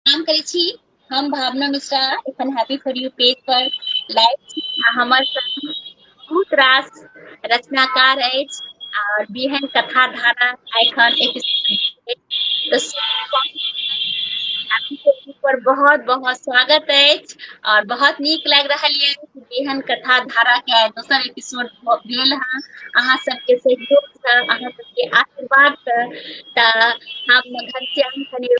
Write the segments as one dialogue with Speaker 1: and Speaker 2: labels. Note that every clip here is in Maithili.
Speaker 1: काम करै छी हम भावना मिश्रा एखन happy for U page per live छी आ हमर संग बहुत रास रचनाकार अछि और बिहन कथा धारा एखन पर बहुत बहुत स्वागत अछि और बहुत नीक लागि रहल ये बिहन कथा धारा के दोसर एपिसोड भेल है अहाँ सबके सहयोग से अहाँ सबके आशीर्वाद से त हम घनश्याम कनि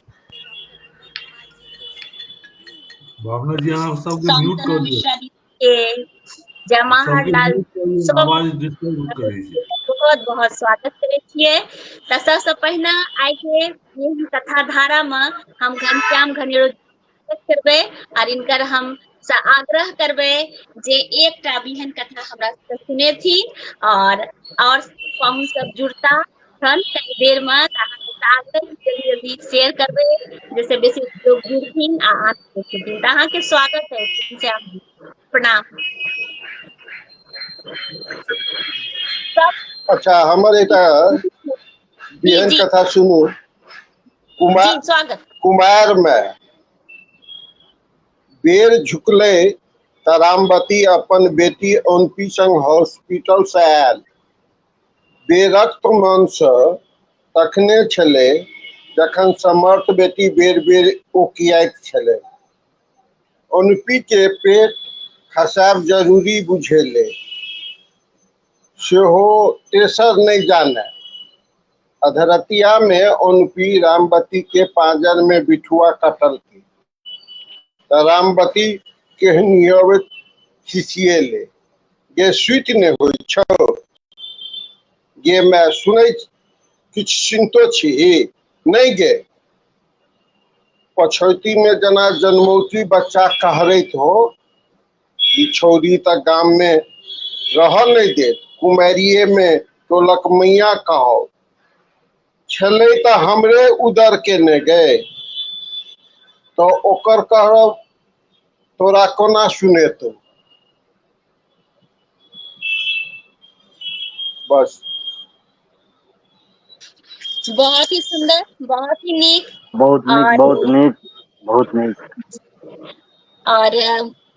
Speaker 2: भावना जी अहाँ सबके म्यूट कर दियौ
Speaker 1: के जवाहर लाल
Speaker 2: आवाज डिस्टर्ब करै छै
Speaker 1: बहुत बहुत स्वागत करे छियै त सबसे पहिने आइ के कथा धारा में हम घनश्याम घनेरो करबै और इनकर हम आग्रह करबै जे एकटा बिहन कथा हमरा सबके सुनेथिन और हम सब जुड़ता कनी देर में जल्दी जल्दी शेयर करबै जैसे बेसी लोग जुड़थिन आ अहाँ के स्वागत है प्रणाम।
Speaker 3: अच्छा हमर एक बिहन कथा सुनू। कुमार में बेर झुकले त रामवती अपन बेटी ओनपी संग हॉस्पिटल से आयल। बेरक मन से तखने छले जखन समर्थ बेटी बेर बेर ओकियाइत छले। ओनपी के पेट खसाब जरूरी बुझेले सेहो तेसर नहीं जाने। अधरतिया में ओनपी रामवती के पांजर में बिठुआ कटल थी। रामवती केहनियत खिसियेले गे स्वीट ने होई छौ गे मैं सुनै किछ चिंतो छी नहीं गे पछौती में जना जन्मौती बच्चा कहरैत हो ई छौरी त गाम में रह नहीं देत कुमारिये में टोलक मैया कहो छले त हमरे उदर के ने गए तो ओकर कहब तोरा कोना सुनेतो। बस
Speaker 1: बहुत ही सुंदर बहुत ही नीक
Speaker 4: बहुत नीक
Speaker 1: और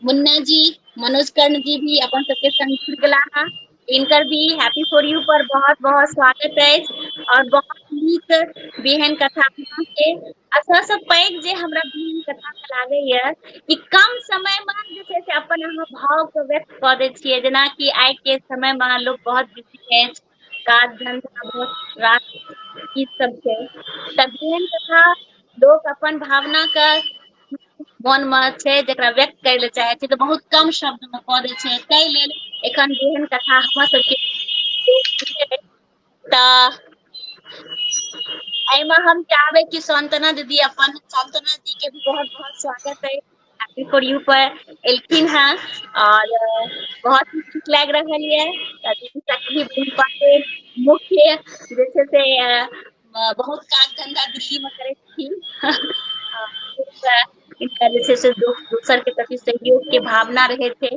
Speaker 1: मुन्ना जी मनोज कर्ण जी भी अपन सबके संग जुड़ गेला है इनकर भी हैप्पी फॉर यू पर बहुत बहुत स्वागत है और बहुत नीक बिहन कथा के सबसे पैघ जे हमरा बिहन कथा लागे ये कि कम समय में जे छै से अपन अहाँ भाव के व्यक्त क दै छियै जेना कि आइ के समय में लोग बहुत बिजी है काज धंधा बहुत रात चीज सब छै त बिहन कथा लोग अपन भावना के मन में छै जेकरा व्यक्त करे ले चाहे छै तो बहुत कम शब्द में क दै छै ताहि लेल एखन बिहन कथा हमर सबके हम चाहबे कि शांतना दीदी के भी बहुत बहुत स्वागत है हैप्पी फॉर यू पर एलखिन है और बहुत ही ठीक लग रहा है दीदी तक भी मुख्य जैसे से बहुत काज धंधा दिल्ली में करे थी इनका जैसे से दूसर के प्रति सहयोग के भावना रहे थे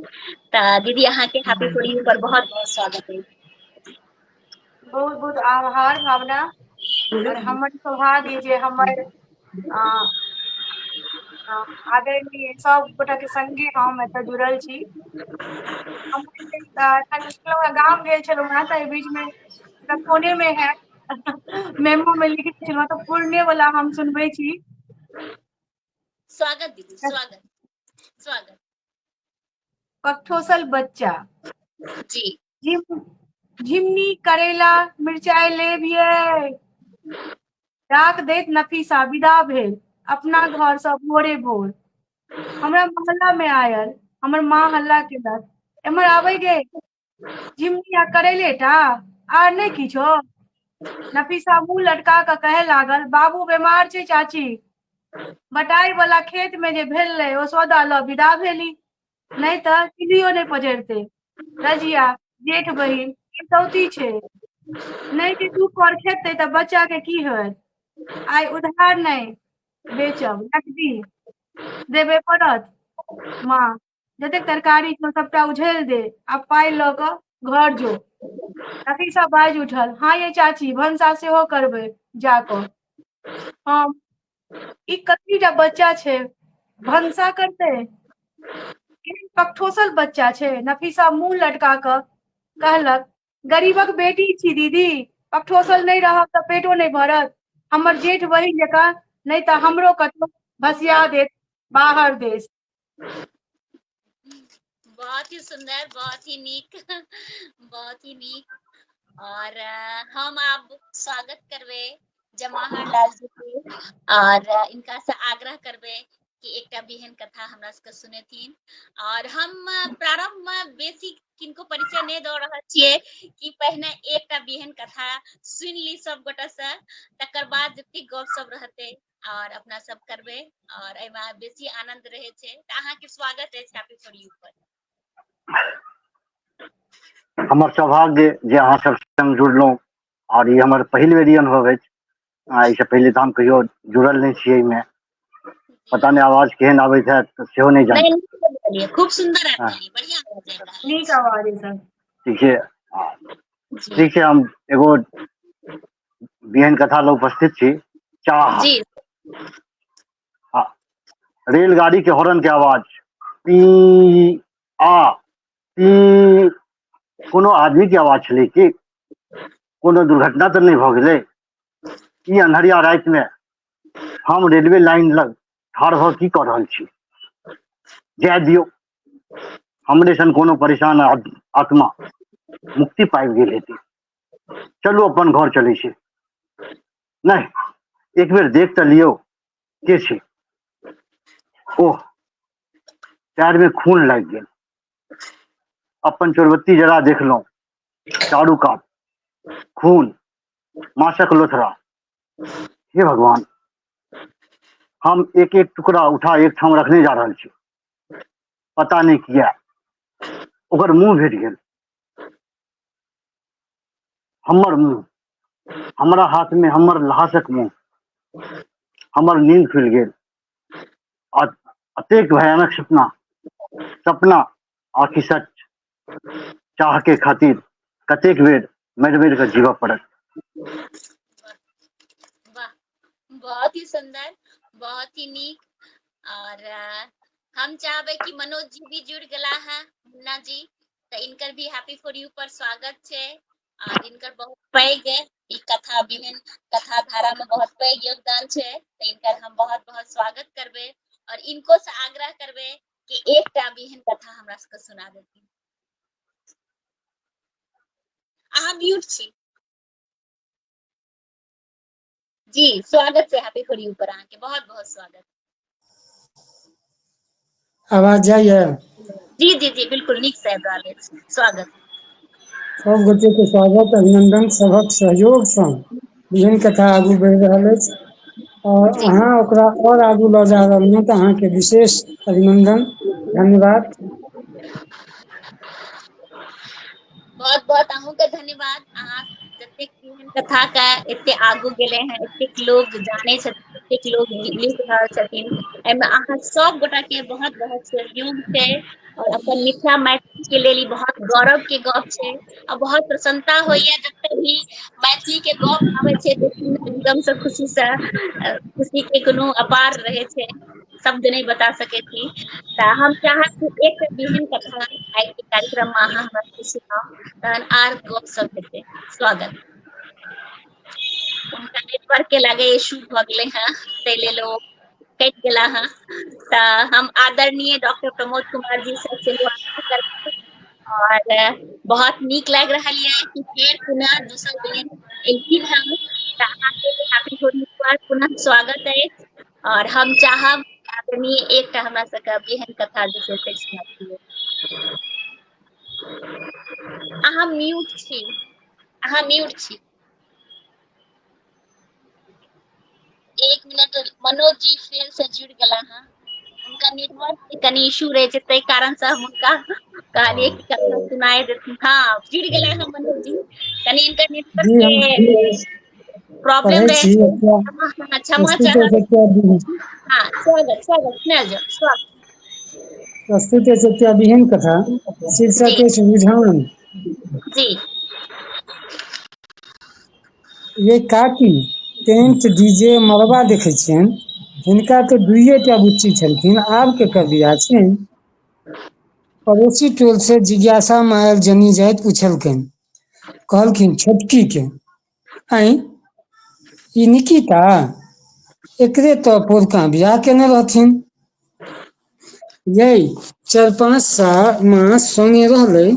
Speaker 1: दीदी अहाँ के हैप्पी फॉर यू पर बहुत बहुत स्वागत है।
Speaker 5: बहुत बहुत आभार भावना और हमर सौभाग्य जे हमर आदरणीय सब गोटा के संगे हम एतऽ जुड़ल छी। हम गाँव गेल छलहुँ हेँ तऽ बीच में फोने में है मेमो में लिखित छलहुँ तऽ पूर्णे वाला हम सुनबै छी।
Speaker 1: स्वागत दीदी स्वागत स्वागत।
Speaker 5: कठोसल बच्चा
Speaker 1: जी
Speaker 5: झिमनी करेला मिर्चाई लेबिये राख देत नफीसा विदा भेल अपना घर से भोरे भोर हमरा मोहल्ला में आयल हमर माँ हल्ला केलक एमहर आबै गे झिमनी आ करेले टा आर नहीं किछो। नफीसा मुंह लटका के कहे लागल बाबू बीमार छै चाची बटाई वाला खेत में जे भेलै ओ सौदा ल विदा भेली नहीं तो किलियो नहीं पजरते। रजिया जेठ बहिन सौती छै नहीं जे तू कर खेते तो बच्चा के की होत आई उधार नहीं बेचब नकदी देबे पड़त माँ जतेक तरकारी छौ सबटा उझैल दे आ पाई ल क घर जो। नफीसा बाजि उठल हाँ ये चाची भनसा सेहो करबै जाकऽ हम ई कतीटा बच्चा छे भंसा करते पकठोसल बच्चा छे। नफीसा मुंह लटका कर कहलक, गरीबक बेटी छी दीदी, पकठोसल नहीं रहब तऽ पेटो नहीं भरत। हमर जेठ वही जकाँ नहीं तऽ हमरो कतौ भसिया देत बाहर देश।
Speaker 1: बहुत ही सुंदर, बहुत ही नीक बहुत ही नीक। और हम आब स्वागत करबे जमाहर लाल जी के और इनका से आग्रह करबे कि एकटा बिहन कथा हमरा सबके सुनेथिन। और हम प्रारंभ में बेसी किनको परिचय नहीं दऽ रहल छियै कि पहिने एकटा बिहन कथा सुन ली सब गोटा से, तकर बाद जते गप सब रहते और अपना सब करबे और एहिमे बेसी आनंद रहे छै। तऽ अहाँ के स्वागत है हैप्पी फॉर यू पर।
Speaker 4: हमर सौभाग्य जे अहाँ सब संग जुड़लहुँ और ये हमर पहिल बेरियन होवे। इससे पहले तो हम कहियो जुड़ल नहीं छियै में। पता नहीं आवाज केहन आबैत है तो सेहो नहीं जान।
Speaker 1: नहीं, खूब सुंदर आवाज है, बढ़िया आवाज है।
Speaker 5: नीक आवाज है सर।
Speaker 4: ठीक है, ठीक है। हम एगो बिहन कथा ला उपस्थित छी। चाह
Speaker 1: जी
Speaker 4: रेलगाड़ी के हॉर्न के आवाज, पी आ पी, कोनो आदमी के आवाज छलै कि कोनो दुर्घटना तो नहीं भ गेलै? ई अन्हरिया रात में हम रेलवे लाइन लग ठाढ़ भ की कर रहल छी? जाय दियो, हमरे सन कोनो परेशान आत्मा मुक्ति पाबि गेल हेतै। चलू अपन घर चलै छै। नहीं, एक बेर देख तो लियो के छै। ओह, पैर में खून लाग गेल। अपन चोरबत्ती जरा देखलहुँ, चारू कात खून, मांसक लोथरा। हे भगवान, हम एक एक टुकड़ा उठा एक ठाम रखने जा रहल छी। पता नहीं किया ओकर मुंह भेट गेल। हमर मुंह, हमरा हाथ में हमर ल्हासक मुंह। हमर नींद खुलि गेल। अतेक भयानक सपना आखि सच। चाह के खातिर कतेक बेर मरि मरि के जीवऽ पड़त।
Speaker 1: वाह, बहुत ही सुंदर, बहुत ही नीक। और हम चाहबे कि मनोज जी भी जुड़ गला है, मुन्ना जी, तो इनकर भी हैप्पी फॉर यू पर स्वागत छे। और इनकर बहुत पैघ ई कथा बिहन कथा धारा में बहुत पैघ योगदान छे, तो इनकर हम बहुत बहुत स्वागत करबे और इनको से आग्रह करबे कि एकटा बिहन कथा हमरा सबके सुना देती। अहाँ म्यूट छी जी। स्वागत है हैप्पी फॉर यू पर, आके बहुत बहुत स्वागत।
Speaker 6: आवाज जाइए?
Speaker 1: जी जी जी, बिल्कुल नीक से आबि रहल अछि। स्वागत।
Speaker 6: सब गोटे के स्वागत, अभिनंदन, सबक सहयोग सँ बिहन कथा आगू बढ़ि रहल अछि और
Speaker 1: जी
Speaker 6: अहाँ ओकरा और आगू लऽ जा रहलियै तऽ अहाँके विशेष अभिनंदन, धन्यवाद।
Speaker 1: बहुत बहुत अहूँ के धन्यवाद। अहाँ जतेक बिहन कथा के एते आगू गेले हैं, एतेक लोग जाने छथिन, एतेक लोग लिख रहल छथिन, एमे अहाँ सब गोटा के बहुत बहुत सहयोग छै और अपन मिथिला मैथिली के लेल ई बहुत गौरव के गप छै और बहुत प्रसन्नता होइया जते भी मैथिली के गप आबै छै एकदम से खुशी से, खुशी के कोनो अपार रहे छै, शब्द नहीं बता सके थी। तऽ हम चाहब कि एक बिहन कथा आइ के कार्यक्रम में अहाँ हमरा सुनाउ, तहन आर गप सब हेतै। स्वागत। उनका नेटवर्क के लागे इशू भ गेले हैं, तै लेल ओ कटि गेला हैं। तऽ हम आदरणीय डॉक्टर प्रमोद कुमार जी से सेहो आग्रह करबै और बहुत नीक लागि रहल ये कि फेर पुनः दोसर बेर एलखिन हम, तऽ अहाँके हैप्पी फॉर यू पर पुनः स्वागत अछि। और हम चाहब आदरणीय एकटा हमरा सबके बिहन कथा जे छै से सुनाबियौ। अहाँ म्यूट छी, अहाँ म्यूट छी। एक मिनट, मनोज जी फेर से जुड़ गेला हैं। उनका नेटवर्क के कनी इशू रहे छै, तै कारण से हम उनका कहलिए कि कथा सुनाए देथिन। हाँ, जुड़ गेला हैं मनोज जी, कनी इनका नेटवर्क
Speaker 6: जी हम
Speaker 1: के प्रॉब्लम
Speaker 6: पढ़ै
Speaker 1: रहे
Speaker 6: छी,
Speaker 1: छै।
Speaker 6: एकटा
Speaker 1: क्षमा
Speaker 6: प्रस्तुत
Speaker 1: चाहब।
Speaker 6: अछि
Speaker 1: हाँ, स्वागत स्वागत, सुनायल जाउ, स्वागत।
Speaker 6: एकटा बिहन कथा, शीर्षक
Speaker 1: जी
Speaker 6: अछि रुझान।
Speaker 1: जी।
Speaker 6: ये काकी टेंट डीजे मरबा देखै छियनि, हिनका तऽ 2टा बुच्ची छलखिन, आब केकर बियाह छनि? पड़ोसी टोल से जिज्ञासा मायल जनी जाइत पूछलखिन, कहलखिन छोटकी के, आई ई निकिता, एकरे तो पोरका बियाह केने रहथिन। यही 4-5 मास संगे रहलै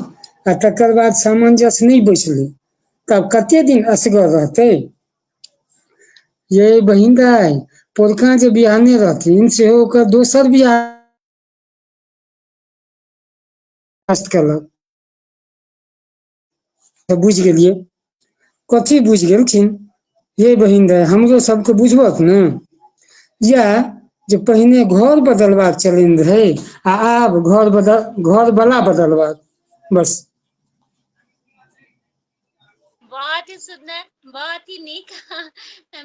Speaker 6: आ तकर बाद सामंजस्य नहीं बैसलै, तब कते दिन असगर रहतै? ये बहिन दाई, पोरका जे बियाहने रहथिन सेहो ओकर दोसर बियाह केलक। बुझ गेलियै। कथी बुझ गेलखिन? ये बहिन दाई, हमरो सबके बुझबक ने, या जे पहिने घर बदलबाक चलन रहै आ आब घर वाला बदलबाक, बस।
Speaker 1: बहुत ही सुंदर, बहुत ही नीक।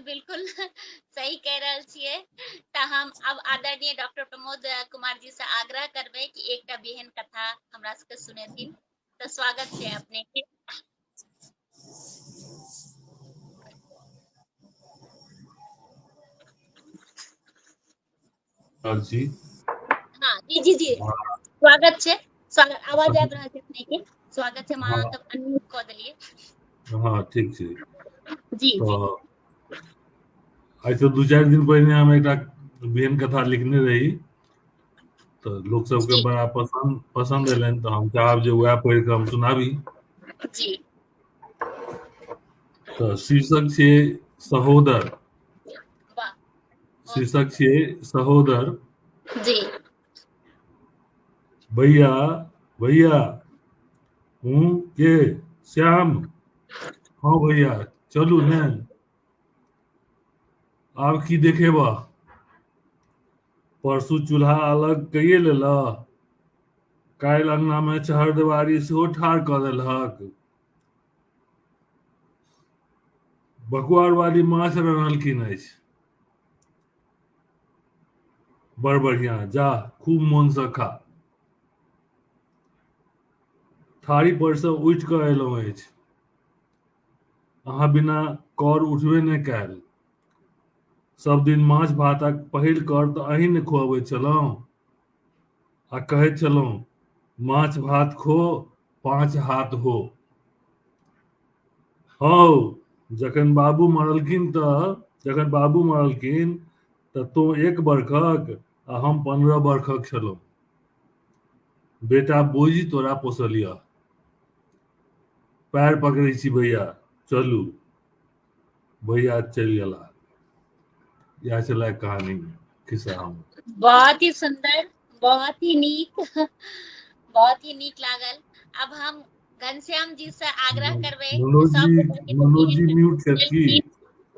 Speaker 1: बिल्कुल सही कह रहल छियै। तऽ हम अब आदरणीय डॉक्टर प्रमोद कुमार जी से आग्रह करबै कि एकटा बेहन कथा हमरा सबके सुनेथिन। तऽ स्वागत छै अपने के।
Speaker 2: जी
Speaker 1: हाँ जी स्वागत छै। स्वागत, आवाज आबि रहल छै अपने के? स्वागत छै,
Speaker 2: हाँ
Speaker 1: अहाँ सब अनम्यूट कऽ देलियै।
Speaker 2: हाँ ठीक छै।
Speaker 1: जी
Speaker 2: तो
Speaker 1: जी
Speaker 2: आज से 2-4 दिन पहिने हम एक बेहन कथा लिखने रही, तो लोग सबके
Speaker 1: जी
Speaker 2: बड़ा पसंद एलनि, तो हम चाहब जे वएह पढ़ि के हम सुनाबी।
Speaker 1: जी
Speaker 2: तो शीर्षक छै सहोदर।
Speaker 1: वाह।
Speaker 2: शीर्षक छै सहोदर।
Speaker 1: जी
Speaker 2: भैया भैया, हूँ के श्याम? हाँ भैया चलू ने, आब की देखेबा? परसू चूल्हा अलग कइये लेलह, काल्हि अंगना में चहरदेवारी सेहो ठाढ़ कऽ देलहक, बकुआर वाली माछ रन्हलखिन अछि, बड़ बढ़िया, जा खूब मोन से खा। थारी पर से उठि कऽ एलहुँ अछि, अहाँ बिना कर उठबे नहि कैल। सब दिन माछ भातक पहिल कर तऽ अहीं ने खुअबैत छलहुँ, आ कहैत छलहुँ माछ भात खो 5 हाथ हो। हौ, जखन बाबू मरलखिन तऽ तो 1 बरखक आ हम 15 बरखक छलहुँ। बेटा बोझी तोरा पोसलिया। पैर पकड़ै छी भैया, चलू। भैया चलि गेला। यह छलै कहानी, खिस्सा हम।
Speaker 1: बहुत ही सुंदर, बहुत ही नीक, बहुत ही नीक लागल। अब हम घनश्याम जी से आग्रह करबै जे सब गोटा के जे
Speaker 2: मनोज
Speaker 1: बेहन
Speaker 2: जी म्यूट छथि की?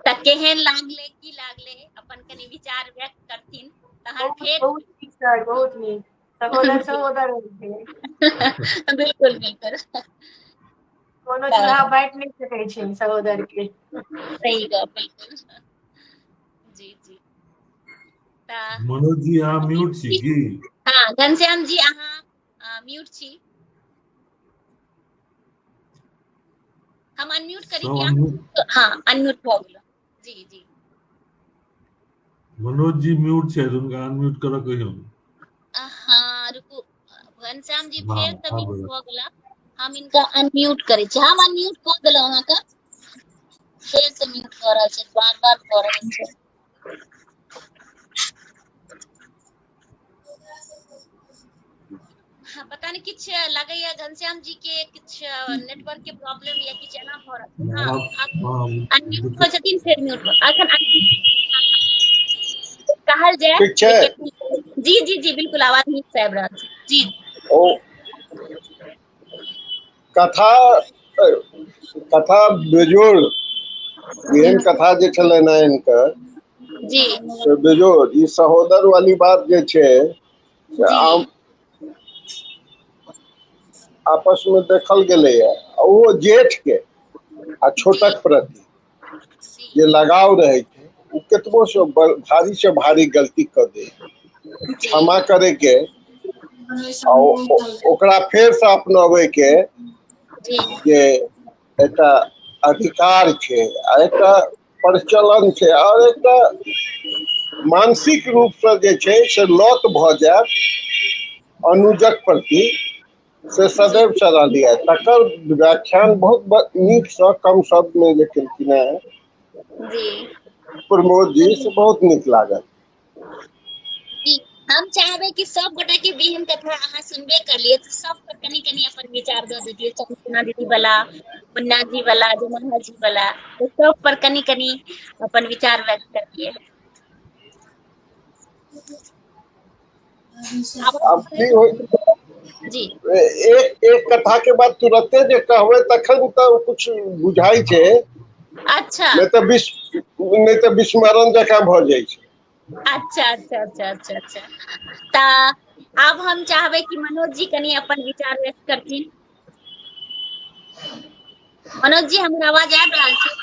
Speaker 1: तऽ केहन लागले, की लागले, अपन कनि विचार व्यक्त करथिन, तहन
Speaker 5: बहुत
Speaker 1: फेर
Speaker 5: बहुत नीक सर, बहुत नीक। सहोदर सहोदर होइत छै।
Speaker 1: बिल्कुल बिल्कुल।
Speaker 5: कोनो
Speaker 1: तऽ
Speaker 5: चूल्हा बाँटि नहि सकै छै सहोदर के।
Speaker 1: सही गप, बिल्कुल। जी जी तऽ
Speaker 2: मनोज जी अहाँ म्यूट छी की?
Speaker 1: हाँ घनश्याम जी अहाँ म्यूट छी। हम अनम्यूट करी
Speaker 2: सब
Speaker 1: कि
Speaker 2: unmute?
Speaker 1: हाँ अनम्यूट भऽ गेलौ। जी जी
Speaker 2: मनोज जी म्यूट छै, हुनका अनम्यूट करऽ कहियौ।
Speaker 1: हाँ रुकू, घनश्याम जी
Speaker 2: हाँ
Speaker 1: फेर से
Speaker 2: आब
Speaker 1: म्यूट भऽ गेला। हम इनका अनम्यूट करै छी, हम अनम्यूट कऽ देलहुँ अहाँके। फेर से म्यूट कऽ रहल छै, बार बार कऽ रहल छै। हाँ पता नहीं किछ लगैया घनश्याम जी के किछ नेटवर्क के प्रॉब्लम या किछ एना भऽ रहल छै। हाँ आब अनम्यूट
Speaker 2: हाँ,
Speaker 1: हो छथिन, फेर म्यूट भऽ अखन कहल जाय
Speaker 3: ठीक छै।
Speaker 1: जी जी जी बिल्कुल, आवाज नीक से आबि रहल छै जी।
Speaker 3: ओ कथा कथा बेजोड़ एहन कथा जे छलै ने हिनकर,
Speaker 1: जी
Speaker 3: से बेजोड़। ई सहोदर वाली बात जे छै से
Speaker 1: जी
Speaker 3: आम आपस में देखल गेलैया, ओहो जेठ के आ
Speaker 1: जी
Speaker 3: छोटक प्रति
Speaker 1: जी
Speaker 3: जे लगाव रहे छै, ओ केतबो से भारी से भारी गलती कर दे,
Speaker 1: जी
Speaker 3: क्षमा करे के आ ओकरा फेर से अपनावे के
Speaker 1: जी
Speaker 3: जे एकटा अधिकार छै, आ एकटा प्रचलन छै और एकटा मानसिक रूप से जे छै से लत भ जायत अनुजक प्रति से सदैव चला दिया। तकर व्याख्यान बहुत नीक से कम शब्द में जे केलखिन है
Speaker 1: जी
Speaker 3: प्रमोद जी से बहुत नीक लागल।
Speaker 1: जी हम चाहबे कि सब गोटा के बिहन कथा अहाँ सुनबे कर लिए तो सब पर कनी कनी अपन विचार दे दिए, चंद्रना दीदी वाला, मुन्ना जी वाला, जमाहर जी वाला, तो सब पर कनी कनी अपन विचार व्यक्त करिए।
Speaker 3: अब की हो
Speaker 1: जी
Speaker 3: एक कथा के बाद तुरंते जे कहबै तखन तो कुछ बुझाई छै,
Speaker 1: अच्छा
Speaker 3: नहीं तो विस्मरण जकाँ भ जाय छै।
Speaker 1: अच्छा अच्छा अच्छा अच्छा अच्छा ता अब हम चाहबे कि मनोज जी कनी अपन विचार व्यक्त करथिन। मनोज जी हमर आवाज आबि रहल छै?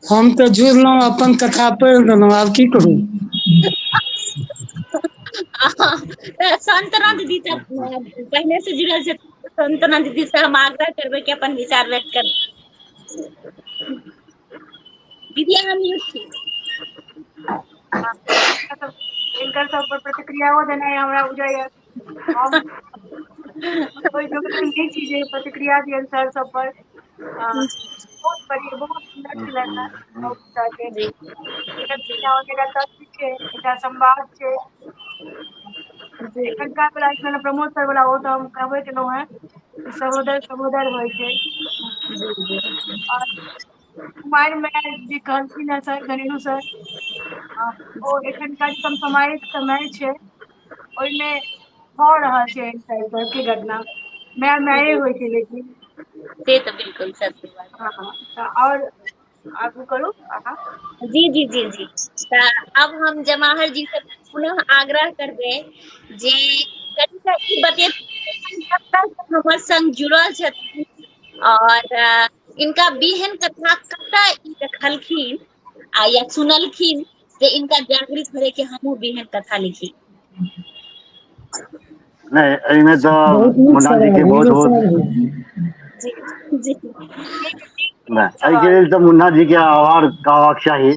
Speaker 6: हम तो जुड़लहुँ, अपन कथा पढ़ि देलहुँ, आब की करू।
Speaker 1: संतना दीदी से पहले से जुड़ल छै, संतना दीदी से हम आग्रह करबै कि अपन विचार व्यक्त कर। दीदी अहाँ म्यूट छी।
Speaker 5: इनकर सब पर प्रतिक्रियाओ देनाइ हमरा बुझाइए हम कोई जोगर नहीं चीजें प्रतिक्रिया दियन सर सब पर। बहुत बढ़िया, बहुत सुंदर छलैन हैं बहुत के
Speaker 1: जी
Speaker 5: एकटा तथ्य छै, एकटा संवाद छै।
Speaker 1: जी
Speaker 5: एखनका वाला इसमें प्रमोद सर वाला वो तो हम कहबे केलहुँ हैं कि सहोदर सहोदर होइ छै।
Speaker 1: जी जी
Speaker 5: और कुमार में जे कहलखिन हैं सर धनेनु सर, ओ एखनका जे समसामयिक समय छै ओहिमे भ रहल छै एहन टाइप के घटना, माय होइ छै लेकिन
Speaker 1: से तो बिल्कुल सत्य बात।
Speaker 5: हाँ और आगू करू अहाँ।
Speaker 1: जी जी जी जी त अब हम जमाहर जी से पुनः आग्रह करबे जे कनिका ई बतेथिन कतऽ से हमर संग जुड़ल छथिन और इनका बिहन कथा कतऽ ई देखलखिन आ या सुनलखिन से इनका जागृत करे के हमहूँ बिहन कथा लिखी।
Speaker 4: नहीं एहिमे तो
Speaker 6: बहुत नीक
Speaker 4: मुन्ना जी
Speaker 6: सवाल
Speaker 4: के
Speaker 6: है,
Speaker 4: बहुत
Speaker 6: ये
Speaker 4: बहुत
Speaker 6: सवाल
Speaker 1: जी जी
Speaker 4: नहीं एहि के
Speaker 5: सवाल
Speaker 4: लेल तो मुन्ना जी के आभार कहबाक चाही।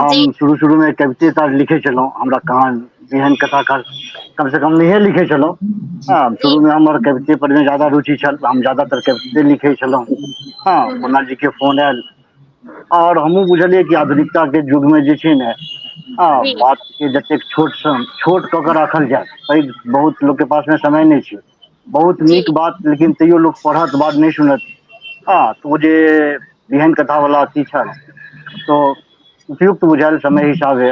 Speaker 1: जी
Speaker 4: हम शुरू में कविते टा लिखे छलहुँ, हमरा कहाँ बिहन कथा कम से कम नहीं लिखे छलहुँ।
Speaker 1: जी
Speaker 4: शुरू में हमर कविते पर में ज्यादा रुचि छल, हम ज्यादातर कविते लिखे छलहुँ। मुन्ना जी के फोन आयल और हमहूँ बुझलियै कि आधुनिकता के युग में जे छै ने
Speaker 1: जी
Speaker 4: बात के जतेक छोट कऽ के राखल जाय, पैघ बहुत लोग के पास में समय नहीं छै, बहुत
Speaker 1: जी
Speaker 4: नीक बात लेकिन तैयो लोग पढ़त बात नहीं सुनत। तो जे बिहन कथा वाला अथी छल तो उपयुक्त बुझायल समय हिसाबे,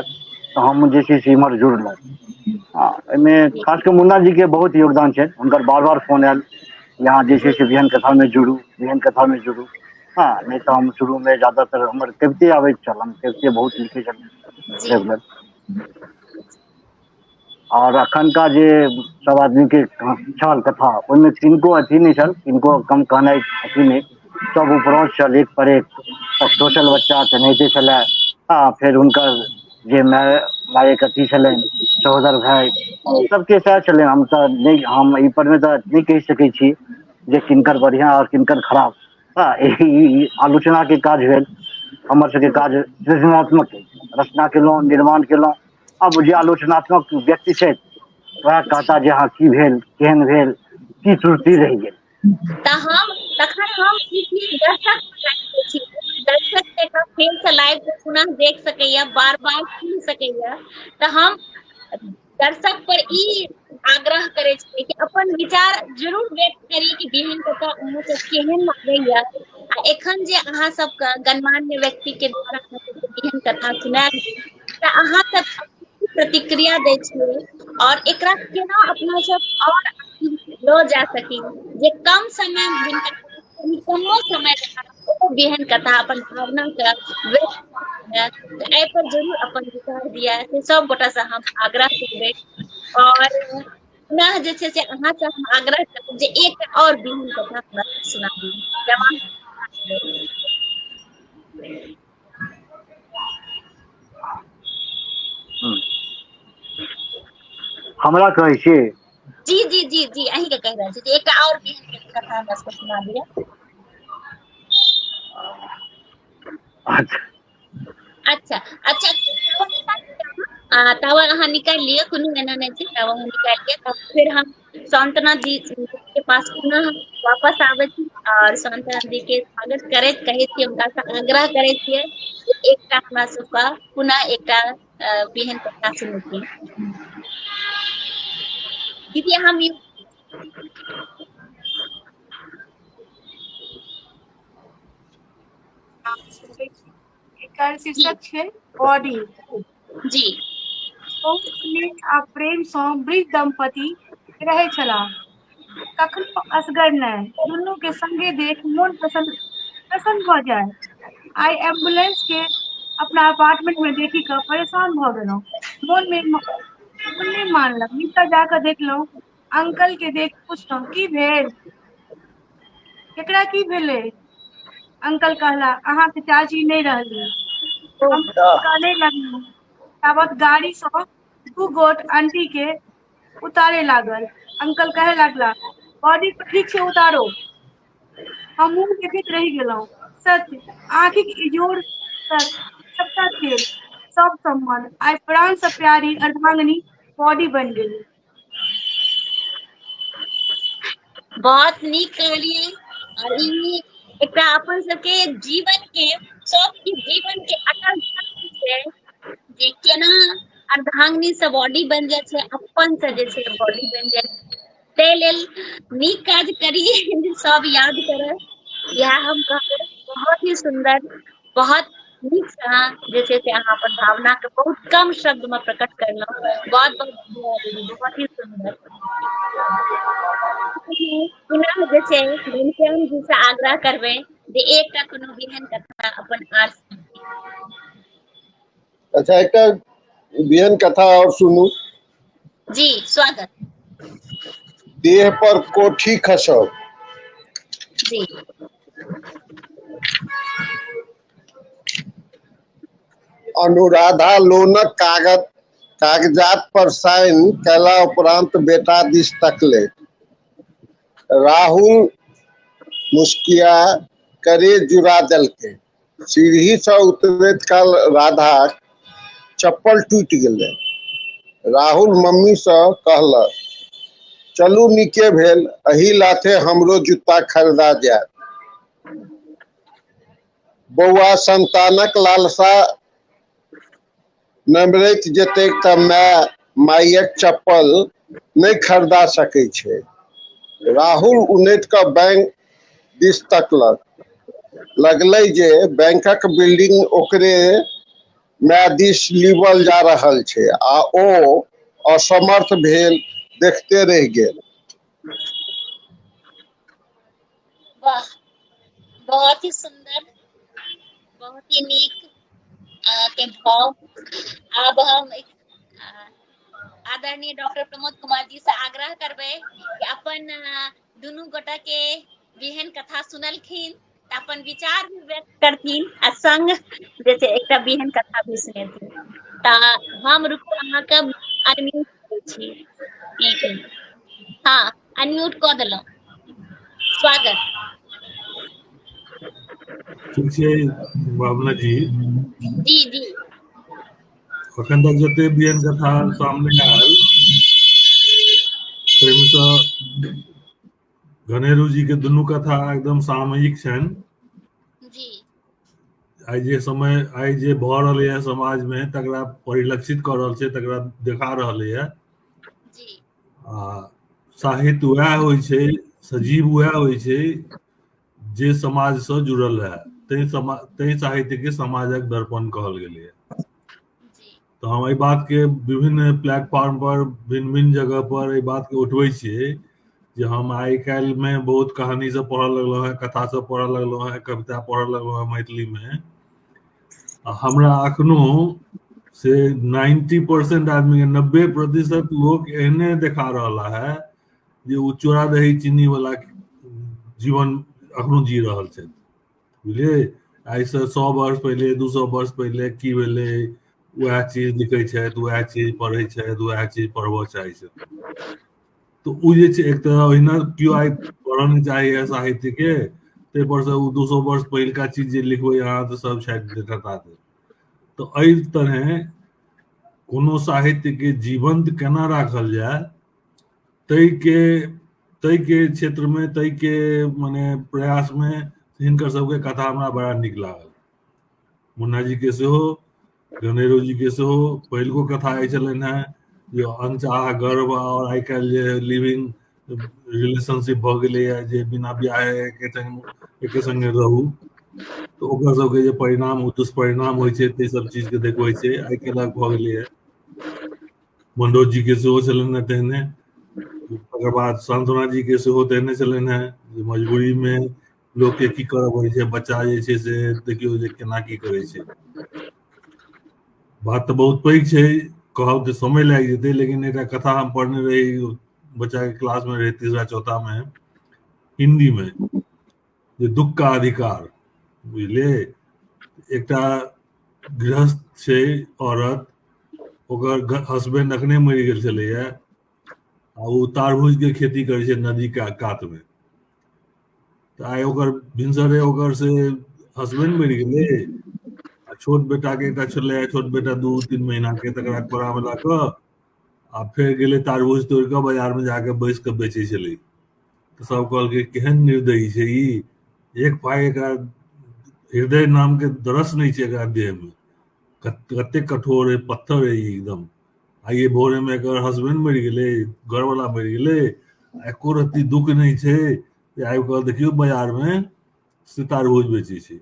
Speaker 4: तो हम जे छै से इम्हर जुड़लहुँ। एहिमे
Speaker 1: जी
Speaker 4: खास के मुन्ना जी के बहुत योगदान छै, हुनकर बार बार फोन आयल यहाँ जे छै से बिहन कथा में जुड़ू, बिहन कथा में जुड़ू। नहीं तो हम शुरू में ज्यादातर हमर कविते आबैत छल, हम कविते बहुत लिखे छलहुँ
Speaker 1: जी
Speaker 4: रेगुलर। और अखनका जे सब आदमी के छल कथा ओहिमे किनको अथी नहीं छल, किनको कम कहनाइ अथी नहीं, सब उपरोस छल एक पर एक। सोशल बच्चा तेनाहिते छलै, फिर हुनकर जे मायक अथी छलनि सहोदर भाई सबके सएह छलै। हम तऽ नहीं, हम ई पर में तऽ नहीं कहि सकै छी जे किनकर बढ़िया और किनकर खराब। ई आलोचना के काज भेल, हमर सबके काज सृजनात्मक रचना केलहुँ, निर्माण केलहुँ। अब जे आलोचनात्मक व्यक्ति छै वएह कहता जे हाँ की भेल, केहन भेल, की त्रुटि रहि गेल।
Speaker 1: तखन हम ई चीज दर्शक बताबै छी, दर्शक एकरा फेर से लाइव पे पुनः देख सकैया, बार बार सुन सकैया। तऽ हम दर्शक पर ई आग्रह करे छियै कि अपन विचार जरूर व्यक्त करी कि बिहन कथा अहाँ सब केहन लागैया। आ एखन जे अहाँ सब गणमान्य व्यक्ति के द्वारा बिहन कथा सुनायल तऽ अहाँ सब प्रतिक्रिया दै छियै और एकरा केना अपना सब और लो जा सकी जे कम समय जिनका कमो समय ओ बिहन कथा अपन भावना के व्यक्त एहि पर जरूर अपन विचार दिया से सब गोटा से हम आग्रह करबै। और पुनः जे छै से अहाँ से हम आग्रह करब जे एकटा और बिहन कथा हमरा सुनाबी।
Speaker 4: हमरा कहै छी
Speaker 1: जी जी जी जी अहीं के कह रहल छी, एकटा और बिहन कथा हमरा सबके सुना दिअ।
Speaker 4: अच्छा
Speaker 1: अच्छा अच्छा तवा अहाँ निकाल लिया, कोनो एना नहीं छै, तवा अहाँ निकाल लिया। तो फिर हम सांत्वना जी के पास पुनः वापस आवे छी और सांत्वना जी के स्वागत करैत कहै छी, हुनका से आग्रह करै छियै कि एकटा हमरा सबका पुनः एकटा बिहन कथा सुनैती। दीदी हम
Speaker 5: एकर शीर्षक छै बॉडी।
Speaker 1: जी
Speaker 5: बहुत स्नेह आ प्रेम सँ वृद्ध दंपति रहै छलाह, कखनो असगर नहि, दुनू के संगे देख मोन प्रसन्न भऽ जाय। आई एम्बुलेंस के अपना अपार्टमेंट में देखी कऽ परेशान भऽ गेलहुं। मन नहीं मानलक, नीचा जाकर देखलहुं, अंकल के देख पूछलहुं की भेल, केकरा की भेलै। अंकल कहला अहाँ के चाची नहीं रहली। हम काने लगलहुं, ताबत गाड़ी सँ दू गोट आंटी के उतारे लागल। अंकल कहे लागला बॉडी को ठीक से उतारो। हम मुंह देखैत रहि गेलहुं। सत्य आंखिक इजोर तक सबटा खेल, सब सम्मान आई प्राण से प्यारी अर्धांगिनी बॉडी बन गेली।
Speaker 1: बहुत नीक कहलिए। और ई एकटा अपन सबके जीवन के सबके जीवन के अटल सत्य छै जे केना अर्धांगिनी से बॉडी बन जाय छै, अपन से जे छै बॉडी बन जाय छै। तै लेल नीक काज करिए, सब याद करे, यह हम कहबै। बहुत ही सुंदर, बहुत नीक से अहाँ जे छै से अहाँ अपन भावना के बहुत कम शब्द में प्रकट करलहुँ। बहुत बहुत धन्यवाद दीदी, बहुत ही सुंदर। पुनः जे छै घनश्याम जी से आग्रह करबै जे एकटा कोनो बिहन कथा अपन आर
Speaker 3: अच्छा एक बिहन कथा और सुनू।
Speaker 1: जी स्वागत।
Speaker 3: देह पर कोठी खसब।
Speaker 1: जी
Speaker 3: अनुराधा लोनक कागजात पर साइन कैला उपरांत बेटा दिस तकले। राहुल मुस्किया करे जुड़ा देलकै। सीढ़ी से उतरैत काल राधा चप्पल टूटि गेलै। राहुल मम्मी से कहलक चलू नीके भेल, एही लाथे हमरो जूता खरीदा जायत। बौआ संतानक लालसा नमरैत जेतैक तऽ मायक चप्पल नहीं खरीदा सकै छै। राहुल उनैट कऽ बैंक दिस तकलक। लगलै जे बैंकक बिल्डिंग ओकरे माय दिस लीबल जा रहल छै आ ओ असमर्थ भेल देखते रहि गेल।
Speaker 1: वाह, बहुत ही सुंदर, बहुत ही नीक के भाव। अब हम आदरणीय डॉक्टर प्रमोद कुमार जी से आग्रह करबै कि अपन दुनू गोटा के बिहन कथा सुनलखिन तऽ अपन विचार भी व्यक्त करथिन आ संग जे छै एकटा बिहन कथा भी सुनेथिन। तऽ हम रुकू अहाँके अनम्यूट करै छी। ठीक है, हाँ अनम्यूट कऽ देलहुँ। स्वागत।
Speaker 2: ठीक छै भावना जी,
Speaker 1: जी जी
Speaker 2: अखन तक जते बिहन कथा सामने आयल ताहिमे सँ घनेरू जी के दुनू कथा एकदम सामयिक छनि।
Speaker 1: जी
Speaker 2: आइ जे समय आइ जे भऽ रहलै है समाज में तकरा परिलक्षित कऽ रहल छै, तकरा देखा रहलै है।
Speaker 1: जी
Speaker 2: आ साहित्य वएह होइ छै, सजीव वएह होइ छै जे समाज से जुड़ल है। तै साहित्य के समाजक दर्पण कहल गेलै है।
Speaker 1: जी
Speaker 2: तो हम एहि बात के विभिन्न प्लेटफॉर्म पर भिन्न भिन्न जगह पर एहि बात के उठबै छियै जे हम आइ काल्हि में बहुत कहानी सब पढ़ऽ लगलहुँ हैं, कथा सब पढ़ऽ लगलहुँ हैं, कविता पढ़ऽ लगलहुँ हैं मैथिली में। हमरा अखनो से 90% आदमी, 90% लोग एहने देखा रहा है जे वो चोरा दही चीनी वाला जीवन अखनो जी रहल छै। बुझलिए, आई से 100 वर्ष पहले 200 वर्ष पहले की भेलै, वह चीज लिखै छथि, वह चीज पढ़ै छथि, वह चीज पढ़बऽ चाहै छथि। तो ओ जे छै एक तरह ओहिना केओ आइ पढ़ऽ नहि चाहैए साहित्य के, पेपर से 200 वर्ष पहिलका चीज जे लिखबै अहाँ तऽ सब छापि देत हटा देत। तो एहि तरह कोनो साहित्य के जीवंत केना राखल जाय तै के क्षेत्र में तै के माने प्रयास में हिनकर सबके कथा हमरा बड़ा नीक लागल। मुन्ना जी के सेहो, गणेरो जी के सेहो पहिलको कथा आई छलनि हैं जो अनचाहा गर्भ और आइ काल्हि जे लिविंग रिलेशनशिप भऽ गेलैए जे बिना बियाहे एके संगे रहू तऽ ओकर सबके जे परिणाम दुष्परिणाम होइ छै ताहि सब चीज के देखबै छै। आइ काल्हि भऽ गेलैए मनोज जी के सेहो छलनि हैं तेहने, तकर बाद सान्त्वना जी के सेहो तेहने छलनि हैं जे मजबूरी में लोक के की करऽ पड़ै छै, बच्चा जे छै से देखियौ जे केना की करै छै। बात तऽ बहुत पैघ छै, कहब तऽ समय लागि जेतै, लेकिन एकटा कथा हम पढ़ने रही बच्चा के क्लास में रहे तीसरा चौथा में हिंदी में, जे दुख का अधिकार, बुझलियै। एकटा गृहस्थ छै औरत, ओकर हस्बैंड अखने मरि गेल छलैया आ ओ तारबूज के खेती करै छै नदी के कात में। तऽ आइ ओकर भिनसरे ओकर से हस्बैंड मरि गेलै आ छोट बेटा के एकटा छलै, छोट बेटा 2-3 महीना के, तकरा कोरा में लऽ कऽ आ फेर गेलै तारबूज तोड़ि कऽ बाजार में जाके बैस कऽ बेचै छलै। तऽ सब कहलकै केहन निर्दयी छै ई, एक पाइ एकरा हृदय नाम के दरस नहीं छै एकरा देह में, कते कठोर है, पत्थर है एकदम। आइए भोरे में एकर हस्बैंड मरि गेलै, घर वाला मरि गेलै, एको रत्ती दुख नहीं छै, आबि कऽ देखियौ बाजार में से तारबूज बेचै छै।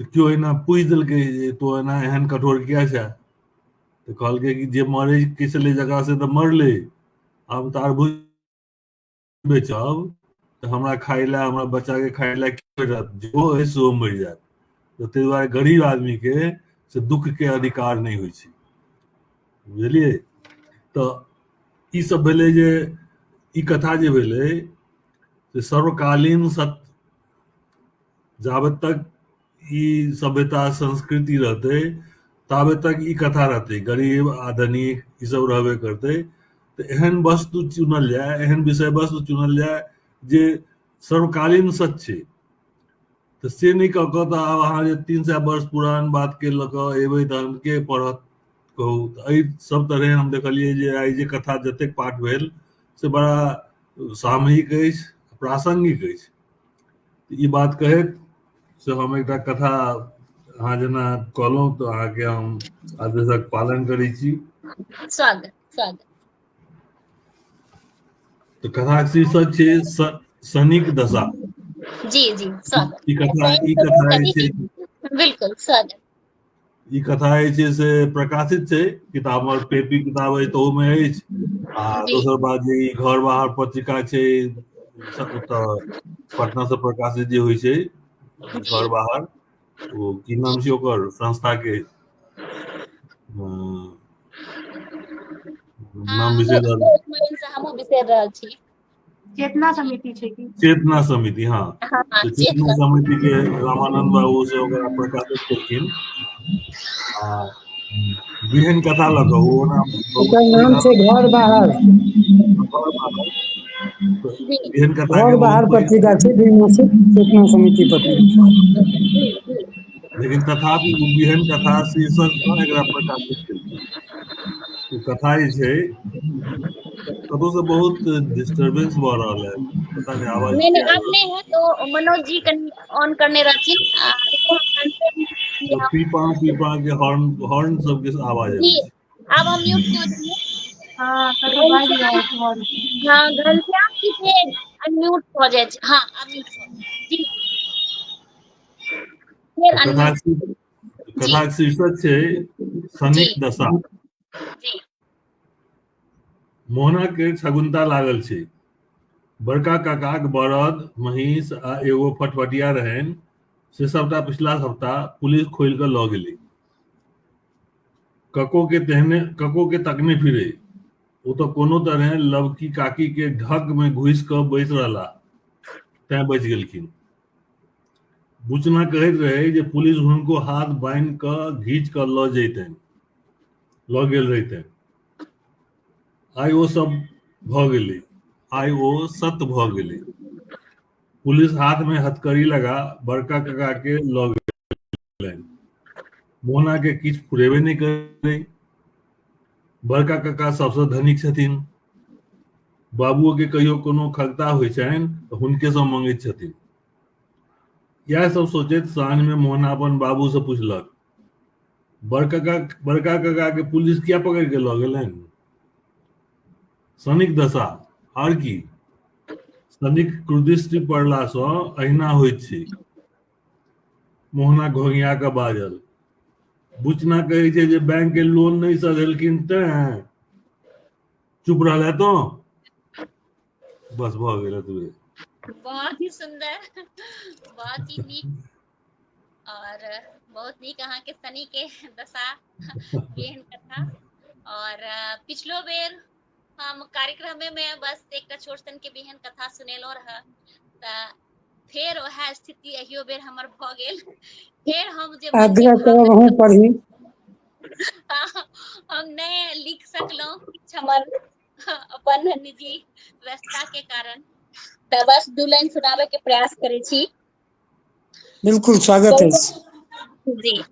Speaker 2: तऽ केओ एना पूछि देलकै जे तो एना एहन कठोर किया छै, तऽ कहलकै कि जे मरे के छलै जकरा से तऽ मरलै, हम तारबूज बेचब तऽ हमरा खाइ लए, हमरा बच्चा के खाइ लए की भेटत, जो है सेहो मरि जायत। तऽ ताहि दुआरे गरीब आदमी के से दुख के अधिकार नहीं होइ छै, बुझलियै। तऽ ई सब भेलै जे ई कथा जे भेलै से सर्वकालीन सत्य, जाबत तक ई सभ्यता संस्कृति रहतै ताबे तक ई कथा रहतै, गरीब आ धनिक ई सब रहबे करतै। तऽ एहन वस्तु चुनल जाय, एहन विषय वस्तु चुनल जाय जे सर्वकालीन सत्य छै। तऽ से नहि कऽ कऽ तऽ आब अहाँ जे 300 वर्ष पुरान बात के लऽ कऽ एबै तऽ हम के पढ़त कहू। तऽ एहि सब तरहे हम देखलियै जे आइ जे कथा जतेक पाठ भेल से बड़ा सामयिक अछि, प्रासंगिक अछि। ई बात कहैत से हम एकटा कथा, अहाँ जेना कहलहुँ तऽ अहाँके हम आदेशक पालन करै छी।
Speaker 1: स्वागत स्वागत।
Speaker 2: तऽ कथाक शीर्षक छै शनिक दशा।
Speaker 1: जी जी स्वागत।
Speaker 2: ई कथा जे छै,
Speaker 1: बिल्कुल स्वागत।
Speaker 2: ई कथा जे छै से प्रकाशित छै, किताब में पेपी किताब अछि तऽ ओहिमे अछि, आ
Speaker 1: जी
Speaker 2: दोसर बात जे ई घर बाहर पत्रिका छै ओतऽ पटना से प्रकाशित जे होइ छै
Speaker 1: जी
Speaker 2: घर बाहर, ओ की नाम छै ओकर संस्था के, नाम बिसरि रहल,
Speaker 1: हमहूँ बिसरि रहल छी।
Speaker 5: चेतना समिति छै कि?
Speaker 2: चेतना समिति, हाँ।
Speaker 1: हाँ हाँ
Speaker 2: तो चेतना
Speaker 1: चेतना।
Speaker 2: समिति के रामानंद बाबू से ओकरा प्रकाशित केलखिन आ बिहन कथा लऽ कऽ ओ ओना
Speaker 6: एकर नाम छै घर बाहर।
Speaker 1: जी
Speaker 2: बिहन कथा के
Speaker 6: घर
Speaker 2: बहुत
Speaker 6: बाहर
Speaker 2: पैघ,
Speaker 6: पत्रिका छै, द्विमासिक चेतना समिति पत्रिका।
Speaker 1: जी जी
Speaker 2: लेकिन तथापि ओ बिहन कथा शीर्षक सँ एकरा प्रकाशित केलखिन। ओ कथा जे छै, कतहु से बहुत डिस्टरबेंस भऽ रहल है, पता नहीं आवाज
Speaker 1: नहीं
Speaker 2: किया
Speaker 1: नहीं
Speaker 2: आ
Speaker 1: अब
Speaker 2: रहल
Speaker 1: नहीं है, तो मनोज जी कहीं ऑन करने रहथिन। रुको हम confirm
Speaker 2: है।
Speaker 1: किया।
Speaker 2: पीपा के हॉर्न सबके आवाज
Speaker 1: जी
Speaker 2: अबै छै।
Speaker 1: अब हम म्यूट कऽ देंगे।
Speaker 5: हाँ कतौ बाजि रहल छै घर।
Speaker 1: हाँ घनश्याम जी फेर अनम्यूट भऽ जाइ छै। हाँ अब म्यूट भऽ गेल। जी फेर अनम्यूट। जी
Speaker 2: कथाक शीर्षक छै
Speaker 1: जी
Speaker 2: शनिक दशा।
Speaker 1: जी
Speaker 2: मोहना के छगुन्ता लागल छै। बड़का काकाक बरद, महींष आ एगो फटफटिया रहनि, से सबटा पिछला सप्ताह पुलिस खोलि कऽ लऽ गेलै। कको के तकने फिरे, ओ तऽ कोनो तरहे लवकी काकी के ढक में घुसि कऽ बैस रहलाह, तें बचि गेलखिन। बुचना कहैत रहै जे पुलिस हुनको हाथ बान्हि कऽ घींच कऽ लऽ गेल रहितनि। आइ ओ सब भऽ गेलै, आइ ओ सत्य भऽ गेलै। पुलिस हाथ में हथकड़ी लगा बड़का कका के लऽ गेलनि। मोहना के किछु फुरेबे नहि करै। बड़का कका सबसँ धनिक छथिन। बाबुओ के कहियो कोनो खगता होइ छनि तऽ हुनके सँ मंगैत छथिन। इएह सब सोचैत साँझ में मोहना अपन बाबू से पूछलक, बड़का कका के पुलिस किया पकड़ के लऽ गेलनि? शनिक दशा, आर की? शनिक कुदृष्टि पड़ला सँ अहिना होइत छै। मोहना घोंघिया के बाजल। बुचना कहै छै जे बैंक के लोन नहीं सधेलखिन तें चुप रहले तो बस भऽ गेल एतबे।
Speaker 1: बहुत ही सुंदर, बहुत ही नीक और बहुत नीक अहाँ के शनि के दशा केहन कथा। और पिछलो बेर हम कार्यक्रम में बस एक छोट सन के बेहन कथा सुनेलो रह, त फेर वह स्थिति अहियो बेर हमर भ गेल। फेर हम जे मन के
Speaker 6: आग्रह करब अहूँ पढ़ी।
Speaker 1: हम नहीं लिख सकलौं, किछु हमर अपन निजी व्यस्तता के कारण, त बस 2 लाइन सुनाबे के प्रयास करै छी।
Speaker 6: बिल्कुल स्वागत अछि।
Speaker 1: जी।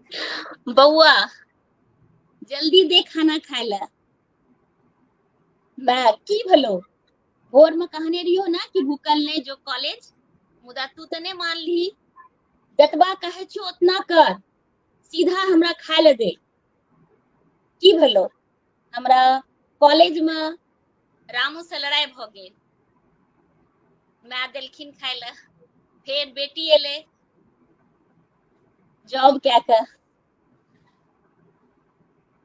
Speaker 1: बौआ जल्दी दे खाना खाय ले। मैं की भलो भोर में कहने रहियो ना कि भूखल नहीं जो कॉलेज, मुदा तू तो नहीं मानली। जतबा कहे छो उतना कर, सीधा हमरा खाय ले दे। की भलो हमरा कॉलेज में रामू से लड़ाई भ गेल। माय देलखिन खाय ले, फेर बेटी एले जॉब क्या कर,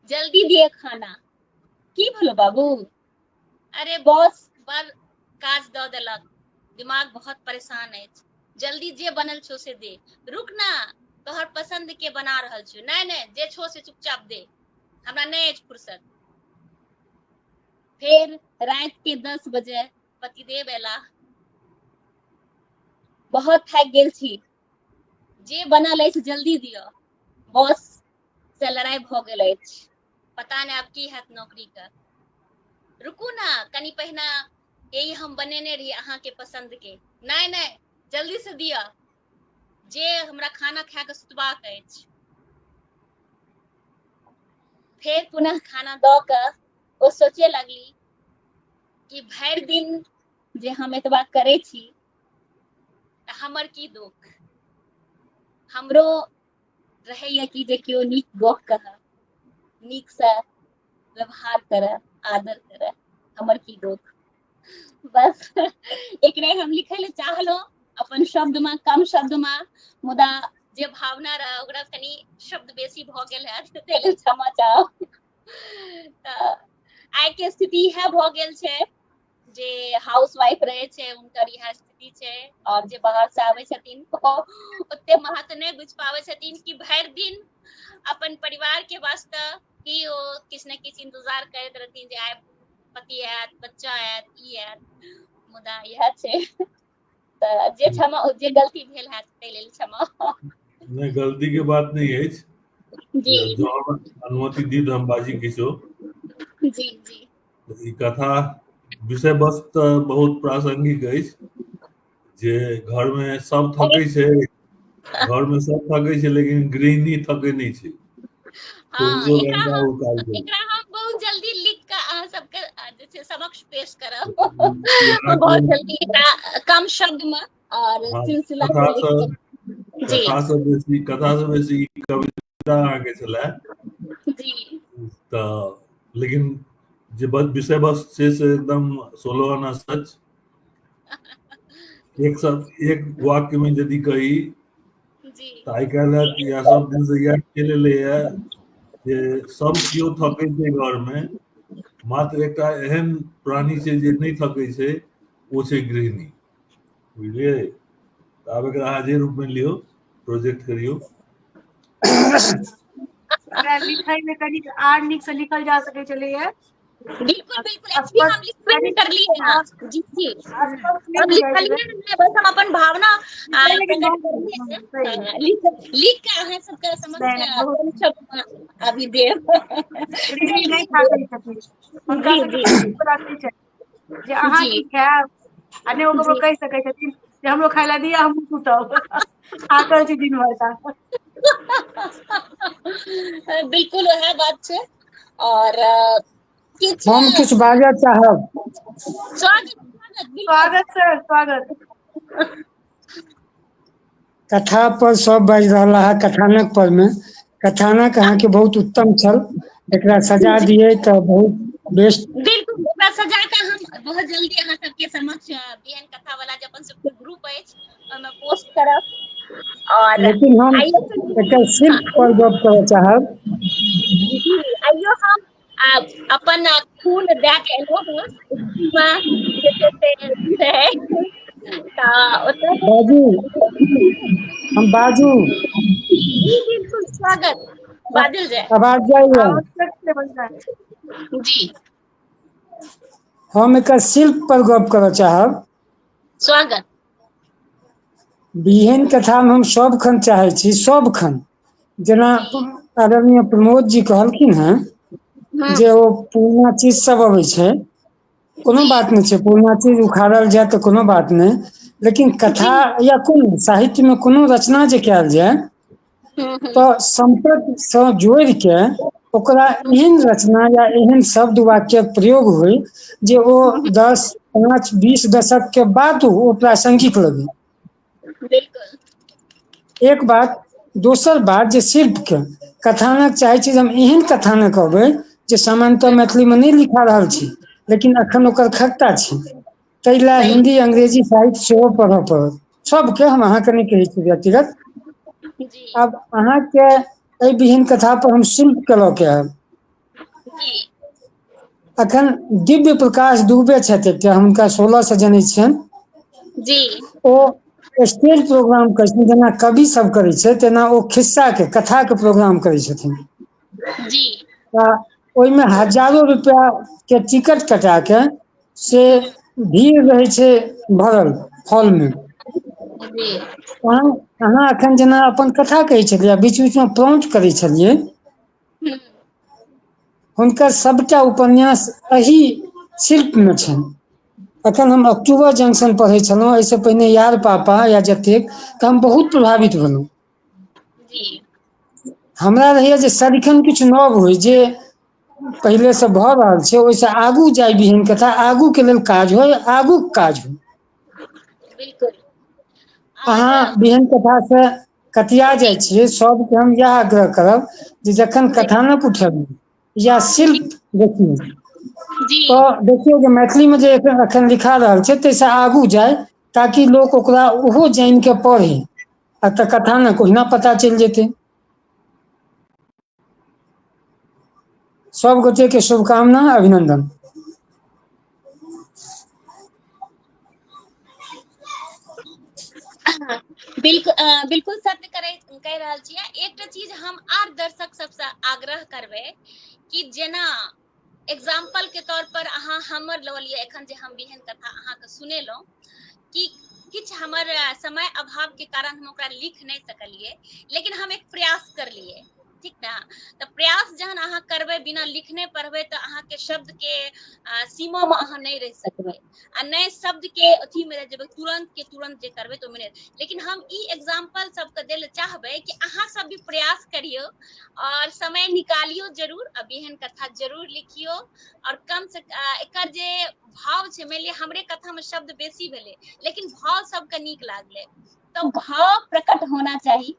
Speaker 1: जल्दी दिए खाना। की भलो बाबू? अरे बॉस बड़ काज द देलक, दिमाग बहुत परेशान है। जल्दी जे बनल छो से दे। रुक ना, तोहर पसंद के बना रहल छो। नहीं नहीं, जे छो से चुपचाप दे, हमरा नहीं अछि फुर्सत। फिर रात के 10 बजे पतिदेव एला। बहुत थक गेल छी, जे बनल अछि जल्दी दियो। बॉस से लड़ाई भ गेल अछि, पता नहीं अब की हैत नौकरी का। रुकू ना, कनी पहिना यही हम बनेने रही अहाँ के पसंद के। नहीं नहीं, जल्दी से दिया, जे हमरा खाना खा के सुतबाक अछि। फिर पुनः खाना द के ओ सोचे लगली कि भरि दिन जे हम एतबा करे छी त हमर की दुख। हमरो रहैया कि जे केओ नीक गप कहे, नीक से व्यवहार करे, आदर करे, हमर की दुख। बस एकरे हम लिखे ले चाहलो अपन शब्द में, कम शब्द में, मुदा जे भावना रहे ओकरा कनी शब्द बेसी भ गेल है, तै लेल क्षमा चाहब। आइ के स्थिति है भ गेल छै जे हाउस वाइफ रहे छै, उनकर यह स्थिति छै। और जे बाहर से आवे छथिन ओते महत्व नहीं बुझ पावे छथिन कि भरि दिन अपन परिवार के वास्ते कि ओ किछु ने किछु इंतजार करैत रहथिन जे आइ पति आयत, बच्चा आयत, ई आयत। मुदा यह छै त जे क्षमा, जे गलती भेल है तै लेल क्षमा।
Speaker 2: नहीं, गलती के बात नहीं अछि।
Speaker 1: जी
Speaker 2: जो अनुमति दी हम बाजी किछो।
Speaker 1: जी जी।
Speaker 2: ई कथा विषय वस्तु बहुत प्रासंगिक अछि, जे घर में सब थकै छै, घर में सब थकै छै लेकिन गृहिणी थकै नहीं छै।
Speaker 1: हाँ,
Speaker 2: पुरुषो घंटा उकाल दे।
Speaker 1: एकरा हम बहुत जल्दी लिख के अहाँ सबके जे छै समक्ष पेश करब।
Speaker 2: यहाँ
Speaker 1: बहुत
Speaker 2: के
Speaker 1: जल्दी एकरा कम शब्द में और
Speaker 2: हाँ,
Speaker 1: सिलसिला
Speaker 2: कथा
Speaker 1: से लिख
Speaker 2: से
Speaker 1: के। जी
Speaker 2: कथा से बेसी कविता आगे चला।
Speaker 1: जी
Speaker 2: त लेकिन जे विषय वस्तु छै से एकदम 16 आना सच। एक वाक्य में यदि कही
Speaker 1: जी
Speaker 2: त आइ काल्हि या सब दिन से याद चलि एलैया जे सब केओ थकै छै घर में, मात्र एकटा एहन प्राणी छै जे नहीं थकै छै, वो छै गृहिणी। बुझलियै? त आब एकरा अहाँ जे रूप में लियौ, प्रोजेक्ट करियौ।
Speaker 5: एकरा लिखै में कनी आर नीक से लिखल जा सकै छलैया।
Speaker 1: बिल्कुल बिल्कुल, एक्चुअली हम
Speaker 5: स्पष्ट
Speaker 1: लिखबे नहीं
Speaker 5: कनी
Speaker 1: करलिए हैं। जी जी,
Speaker 5: स्पष्ट नहीं
Speaker 1: हम
Speaker 5: बुझाइ छलै।
Speaker 1: लिखलिए नहीं, बस हम अपन भावना
Speaker 5: लेकिन
Speaker 1: प्रकट
Speaker 5: बहुत
Speaker 1: करलिए हैं।
Speaker 5: सही है।
Speaker 1: लिख के अहाँ सबके समक्ष
Speaker 5: नहीं नहीं, बहुत
Speaker 1: कम शब्द में अभी देब।
Speaker 5: गृहिणी नहीं
Speaker 1: जी
Speaker 5: थाकल छथिन, हुनका
Speaker 1: जी
Speaker 5: सबके
Speaker 1: जी
Speaker 5: पूरा नहीं छै जे अहाँ
Speaker 1: जी
Speaker 5: की खायब, आ नहीं ओ ककरो
Speaker 1: जी
Speaker 5: कहि सकै छथिन जे हमरो खाय ला दिया हम सुतब थाकल छी दिन भर का।
Speaker 1: बिल्कुल वह बात छै। और किछ
Speaker 6: हम किछु बाजऽ चाहब।
Speaker 1: स्वागत स्वागत बिल्कुल।
Speaker 5: स्वागत सर स्वागत।
Speaker 6: कथा पर सब बाजि रहला है कथानक पर में। कथानक अहाँके बहुत उत्तम छल, एकरा सजा दियै तऽ बहुत बेस्ट।
Speaker 1: बिल्कुल ओकरा सजा के हम बहुत जल्दी अहाँ सबके समक्ष बीएन कथा वाला जे अपन सबके ग्रुप अछि ओहिमे पोस्ट करब। और
Speaker 6: लेकिन हम
Speaker 1: आइयो
Speaker 6: एकर शिल्प पर गप करऽ चाहब।
Speaker 1: आइयो हम अपन खून दए के एलहुँ हँ स्कूल में जे छै से रहै तऽ ओतऽ
Speaker 6: बाजू, हम बाजू।
Speaker 1: जी बिल्कुल स्वागत, बाजल जाय।
Speaker 6: आवाज जाइए?
Speaker 5: आवश्यक छै बंदा।
Speaker 1: जी
Speaker 6: हम एकर शिल्प पर गप करऽ चाहब।
Speaker 1: स्वागत।
Speaker 6: बिहेन कथामे हम सबखन चाहै छी, सबखन जेना
Speaker 1: जी
Speaker 6: आदरणीय प्रमोद जी कहलखिन हेँ
Speaker 1: हम्म
Speaker 6: जे ओ पुरना चीज सब अबै छै, कोनो
Speaker 1: जी
Speaker 6: बात नहि छै पुरना चीज उखाड़ल जाय तऽ कोनो बात नहि, लेकिन
Speaker 1: जी
Speaker 6: कथा या कोनो साहित्यमे कोनो रचना जे कयल जाय
Speaker 1: हम्म
Speaker 6: तऽ सम्पकसँ जोड़ि के ओकरा एहन रचना या एहन शब्द वाक्यक प्रयोग होय जे ओ 10, 5, 20 दशक के बाद ओ प्रासंगिक लगै।
Speaker 1: बिल्कुल।
Speaker 6: एक बात, दोसर बात जे शिल्पके कथानक चाहै छी जे हम एहन कथानक अबै जे सामान्यतः मैथिलीमे नहि लिखा रहल छी लेकिन अखन ओकर खगता छै। ताहि लए
Speaker 1: सही
Speaker 6: हिन्दी अंग्रेजी साहित्य सेहो पढ़य पड़त सबके, हम अहाँके नहि कहै छी व्यक्तिगत।
Speaker 1: जी
Speaker 6: आब अहाँके एहि विभिन्न कथा पर हम शिल्प के लऽ के आयब।
Speaker 1: जी
Speaker 6: अखन दिव्य प्रकाश दुबे छथि एकटा, हुनका 16 से जनै छियनि।
Speaker 1: जी
Speaker 6: ओ स्टेज प्रोग्राम करै छथिन, जेना कवि सब करै छै तेना ओ खिस्सा के कथा के प्रोग्राम करै छथिन।
Speaker 1: जी
Speaker 6: तऽ ओहिमे हजारो रुपआ के टिकट कटा के से भीड़ रहै छै भरल हॉल मे।
Speaker 1: जी
Speaker 6: अहाँ एखन जेना अपन कथा कहै छलियै बीच बीचमे प्रम्प्ट करै छलियै
Speaker 1: हूँ
Speaker 6: हुनकर सभटा उपन्यास एही शिल्पमे छनि। अखन हम अक्टूबर जंक्शन पढ़ै छलहुँ, एहिसँ पहिने यार पापा या जतेक तऽ हम बहुत प्रभावित भेलहुँ।
Speaker 1: जी
Speaker 6: हमरा रहैए जे सदिखन किछु नव होय जे पहिलेसँ भऽ रहल छै ओहिसँ आगू जाय बिहीन कथा, आगूके लेल काज होय, आगूके काज होय।
Speaker 1: बिल्कुल। और
Speaker 6: अहाँ बिहन कथासँ कतिया
Speaker 1: जी
Speaker 6: जाइ छियै, सबके हम इएह आग्रह करब जे जखन
Speaker 1: जी
Speaker 6: कथानक उठाबी या
Speaker 1: जी
Speaker 6: शिल्प देखी
Speaker 1: जी
Speaker 6: तऽ देखियौ जे मैथिलीमे जे एखन लिखा रहल छै ताहिसँ आगू जाय ताकि लोक ओकरा ओहो जानि कऽ पढ़ै आ तऽ कथानक ओहिना पता चलि जेतै। सब गोटे के शुभकामना, अभिनंदन।
Speaker 1: बिल्कुल सत्य कहि रहल छियै। एकटा चीज हम आर दर्शक सबसँ आग्रह करबै कि जेना एग्जाम्पल के तौर पर अहाँ हमर लऽ लिअ, एखन जे हम बिहन कथा अहाँके सुनेलहुँ कि किछु हमर समय अभाव के कारण हम ओकरा लिख नहि सकलियै लेकिन हम एक प्रयास करलियै, ठीक ने। तऽ प्रयास जहन अहाँ करबै बिना लिखने पढ़बै तऽ अहाँके शब्द के सीमा में अहाँ नहीं रहि सकबै आ नहि शब्द के अथी में रह जेबै, तुरंत के तुरंत जे करबै तऽ ओहिमे। लेकिन हम ई एग्जाम्पल सबके दै ले चाहबै कि अहाँ सब भी प्रयास करियौ और समय निकालियौ जरूर, अब एहन कथा जरूर लिखियौ। और कम से एकर जे भाव छै, मानि लिअ हमरे कथा में शब्द बेसी भेलै लेकिन भाव सबके नीक लागलै तऽ भाव प्रकट होना चाही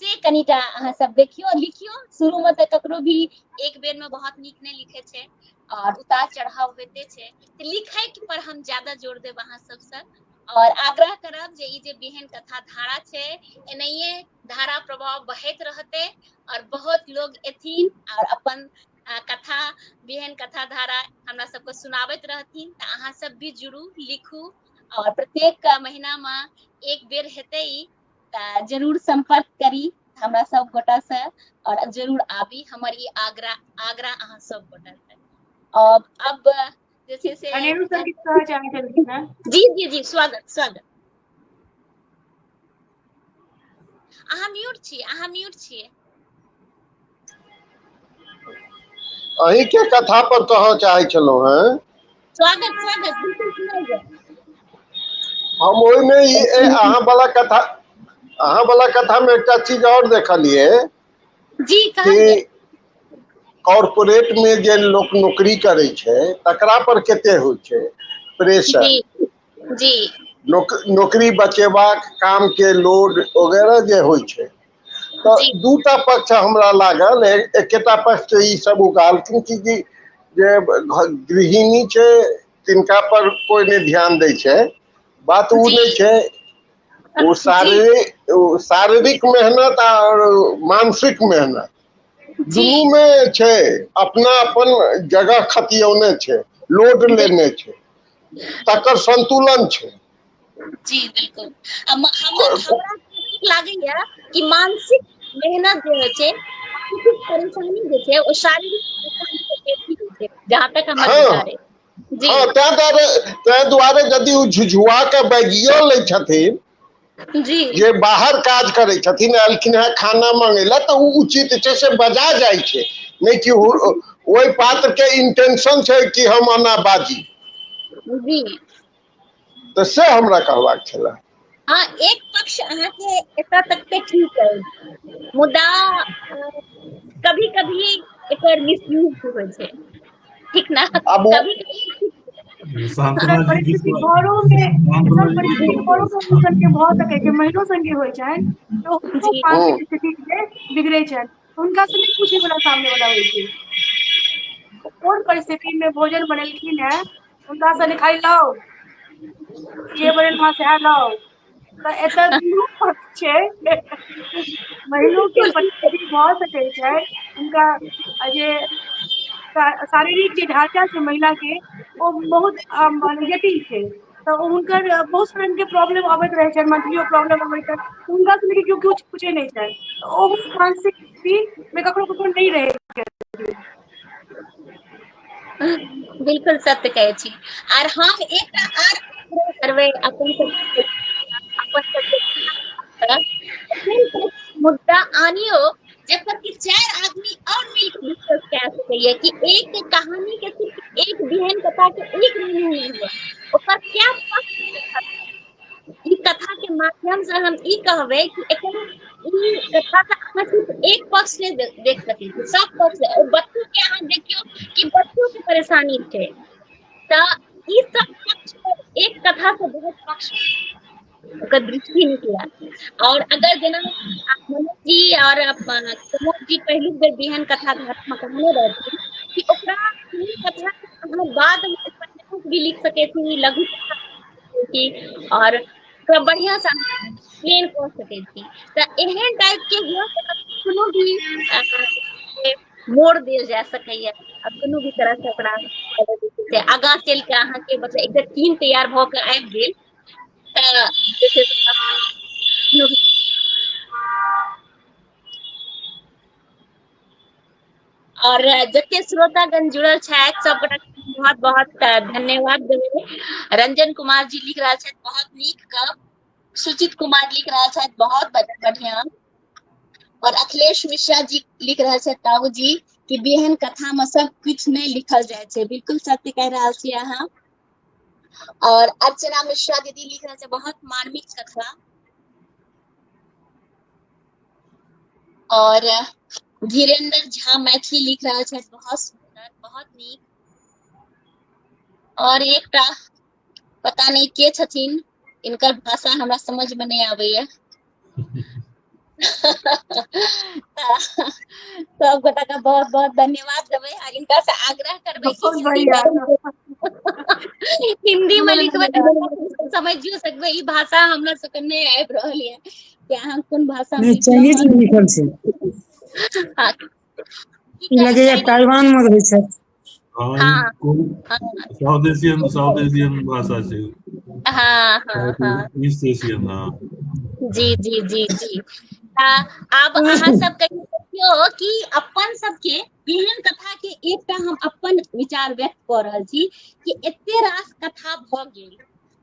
Speaker 1: से कनिटा अहाँ सब देखियौ लिखियौ। शुरू में तऽ ककरो भी एक बेर में बहुत नीक नहि लिखे छै और उतार चढ़ाव होइते छै, तऽ लिखै पर हम ज्यादा जोर देब अहाँ सबसँ और आग्रह करब जे ई जे बिहन कथा धारा छै एनाहिए धारा प्रभाव बढ़ैत रहतै और बहुत लोग एथिन और अपन कथा बिहन कथा धारा हमरा सबके सुनाबैत रहथिन। तऽ अहाँ सब भी जुड़ू, लिखू और प्रत्येक महीना में एक बेर हेतै ई तऽ जरूर संपर्क करी हमरा सब गोटा से और जरूर आबी, हमर ई आग्रह अहाँ सब गोटा से। अब जे छै से
Speaker 5: अनिरुद्ध सर किछु कहऽ चाहै छलखिन हेँ।
Speaker 1: जी जी जी स्वागत स्वागत। अहाँ म्यूट छियै, अहाँ म्यूट छियै।
Speaker 3: अहीं के कथा पर कहऽ चाहे छलहुँ हेँ।
Speaker 1: स्वागत स्वागत, बिल्कुल सुनाइए।
Speaker 3: हम ओहिमे अहाँ वाला कथा में एक चीज और देखलिए
Speaker 1: जी
Speaker 3: कि
Speaker 1: कहिए।
Speaker 3: कॉर्पोरेट में जे लोग नौकरी करे छे तकरा पर केते होइ छे प्रेशर,
Speaker 1: जी जी
Speaker 3: नौकरी बचेबाक काम के लोड वगैरह जे होइ छे। तो
Speaker 1: जी
Speaker 3: दूटा पक्ष हमरा लागल, एकेटा पक्ष ई सब उगालखिन कि जे गृहिणी छे तिनका पर कोई नहीं ध्यान दे छे, बात वो
Speaker 1: जी
Speaker 3: नहीं छे। वो
Speaker 1: जी
Speaker 3: शारीरिक मेहनत और मानसिक मेहनत
Speaker 1: जी
Speaker 3: दुनू में छे, अपना अपन जगह खतियौने छे, लोड लेने छे, तकर संतुलन छे।
Speaker 1: जी बिल्कुल। हमरा ठीक लागैया कि मानसिक मेहनत जे होइ छै, मानसिक परेशानी जे छै ओ शारीरिक परेशानी से बेसी होइ छै, जहाँ तक हमर
Speaker 3: हाँ
Speaker 1: विचार है। जी
Speaker 3: हाँ, तै दुआरे यदि ओ झुझुआ के बैगियो लै छथिन,
Speaker 1: जी
Speaker 3: जे बाहर काज करे छथिन, एलखिन है खाना मांगे तो उचित छे से बजा जाय छे, नहीं कि ओहि पात्र के इंटेंशन छे कि हम आना बाजी।
Speaker 1: जी
Speaker 3: तो से हमरा कहबाक छला।
Speaker 1: हाँ, एक पक्ष अहाँके एतऽ तक पे ठीक है, मुदा कभी कभी एकर मिसयूज होइ छै, ठीक ना?
Speaker 3: अब वो
Speaker 1: कभी कभी
Speaker 2: शांतना
Speaker 5: सर
Speaker 2: जी की
Speaker 5: परिस्थिति घरों में
Speaker 2: शांतना
Speaker 5: सर
Speaker 2: जी की
Speaker 5: परिस्थिति घरों में हुनकर के भऽ सकै छै, महिलो संगे होइ छनि तो हुनको
Speaker 1: जी
Speaker 5: मानसिक स्थिति जे बिगड़े छनि, हुनका से नहीं पूछे वाला सामने वाला होइ छै। कोन परिस्थिति में भोजन बनेलखिन है, हुनका से लिखाई लाओ, जे बनेल वहां से लाओ। तो एतऽ दुनू पक्ष छै, महिलो के परिस्थिति भऽ सकै छै, हुनका जे शारीरिक जे ढांचा छै महिला के ओ बहुत जटिल छै, तो हुनकर बहुत रंग के प्रॉब्लम अबैत रहे छै, मंथलियो प्रॉब्लम अबैत छै, हुनका से लेकिन केओ कुछ पूछे नहीं छै, तो ओ मानसिक स्थिति में ककरो ककरो नहीं रहे।
Speaker 1: बिल्कुल सत्य कहै छी। आर हम एकटा आर आग्रह करबै अपन सबके मुद्दा आनियो जेकर कि 4 आदमी और मिलकर डिस्कस कए सकैया कि एक कहानी के सिर्फ एक बिहन कथा के एक मीनिंग नहीं हुआ, ओकर क्या पक्ष। ई कथा के माध्यम से हम ई कहबै कि एकर ई कथा का अहाँ सिर्फ एक पक्ष नहीं देख सकै छी, सब पक्ष है। और बच्चों के अहाँ देखियो कि बच्चों के परेशानी छै, तो ई सब पक्ष पर एक कथा से बहुत पक्ष ओकर दृष्टि निकला। और अगर जेना मनोज जी और प्रमोद जी पहली बेर बिहन कथा घर में कहने रहथिन कि ओकरा कथा के बाद में उपन्यास भी लिख सके थी, लघु कथा थी, और बढ़िया से एक्सप्लेन कर सके थी। तो एहन टाइप के हुआ कोनो भी मोड़ देल जा सकैया, कोनो भी तरह से ओकरा आगाँ चल के अहाँ के मतलब एक टीम तैयार भ के आबि गेल तऽ जे छै से कोनो भी और जते श्रोतागण जुड़ल छथि सबगोटा बहुत बहुत धन्यवाद देबै। रंजन कुमार जी लिख रहल छथि बहुत नीक गप, सुचित कुमार लिख रहल छथि बहुत बढ़िया, और अखिलेश मिश्रा जी लिख रहल छथि ताऊ जी कि बिहन कथा में सब कुछ नहीं लिखल जाय छै, बिल्कुल सत्य कह रहल छी अहाँ। और अर्चना मिश्रा दीदी लिख रहल छै बहुत मार्मिक कथा, और धीरेन्द्र झा मैथिली लिख रहल छथि बहुत सुंदर बहुत नीक। और एकटा पता नहीं के छथिन, इनकर भाषा हमरा समझ में नहीं आबैया। सब गोटा का बहुत बहुत धन्यवाद देबै, और इनका से आग्रह करबै कि
Speaker 5: बहुत बढ़िया
Speaker 1: हिंदी में लिखबै तऽ समझियो सकबै ई भाषा हमरा सबके नहीं आबि रहल है कि अहाँ कोन भाषा में
Speaker 6: नहीं चाइनीज में लिखल छै,
Speaker 1: हाँ
Speaker 6: ई लगैया ताइवान में रहै छै।
Speaker 2: हाँ,
Speaker 1: हाँ हाँ
Speaker 2: साउथ एशियन भाषा छै,
Speaker 1: हाँ हाँ हाँ
Speaker 2: ईस्ट एशियन। हाँ
Speaker 1: जी जी जी जी। आब अहाँ सब कहियो कि अपन सबके बिहन कथा के एकटा हम अपन विचार व्यक्त कऽ रहल छी कि एते रास कथा भऽ गेल,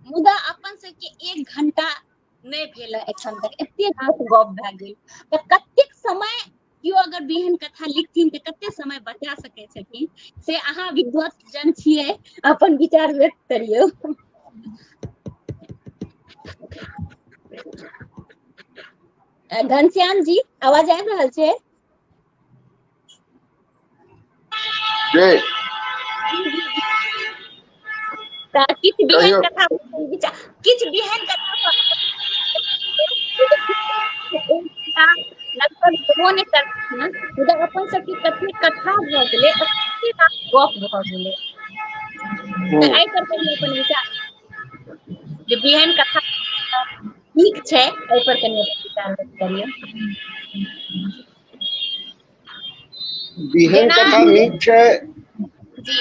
Speaker 1: मुदा अपन सबके 1 घंटा नहीं भेल एखन तक, एते रास गप भए गेल, तऽ कतेक समय केओ अगर बिहन कथा लिखथिन तऽ कते समय बचा सकै छथिन, से अहाँ विद्वत जन छियै, अपन विचार व्यक्त करियौ। घनश्याम जी आवाज आबि रहल छै?
Speaker 3: जी
Speaker 1: तऽ किछु बिहान
Speaker 3: कहियौ।
Speaker 1: कथा किछु बिहान कथा लगभग हेबो नहि करथिन, मुदा अपन सबके कते कथा भऽ गेलै, कते गप भऽ गेलै, तऽ एहि पर कनि अपन विचार जे बिहान कथा नीक छै, एहि पर कनि अपन विचार व्यक्त करियौ।
Speaker 3: बिहन
Speaker 1: जेना
Speaker 3: कथा नीक छै।
Speaker 1: जी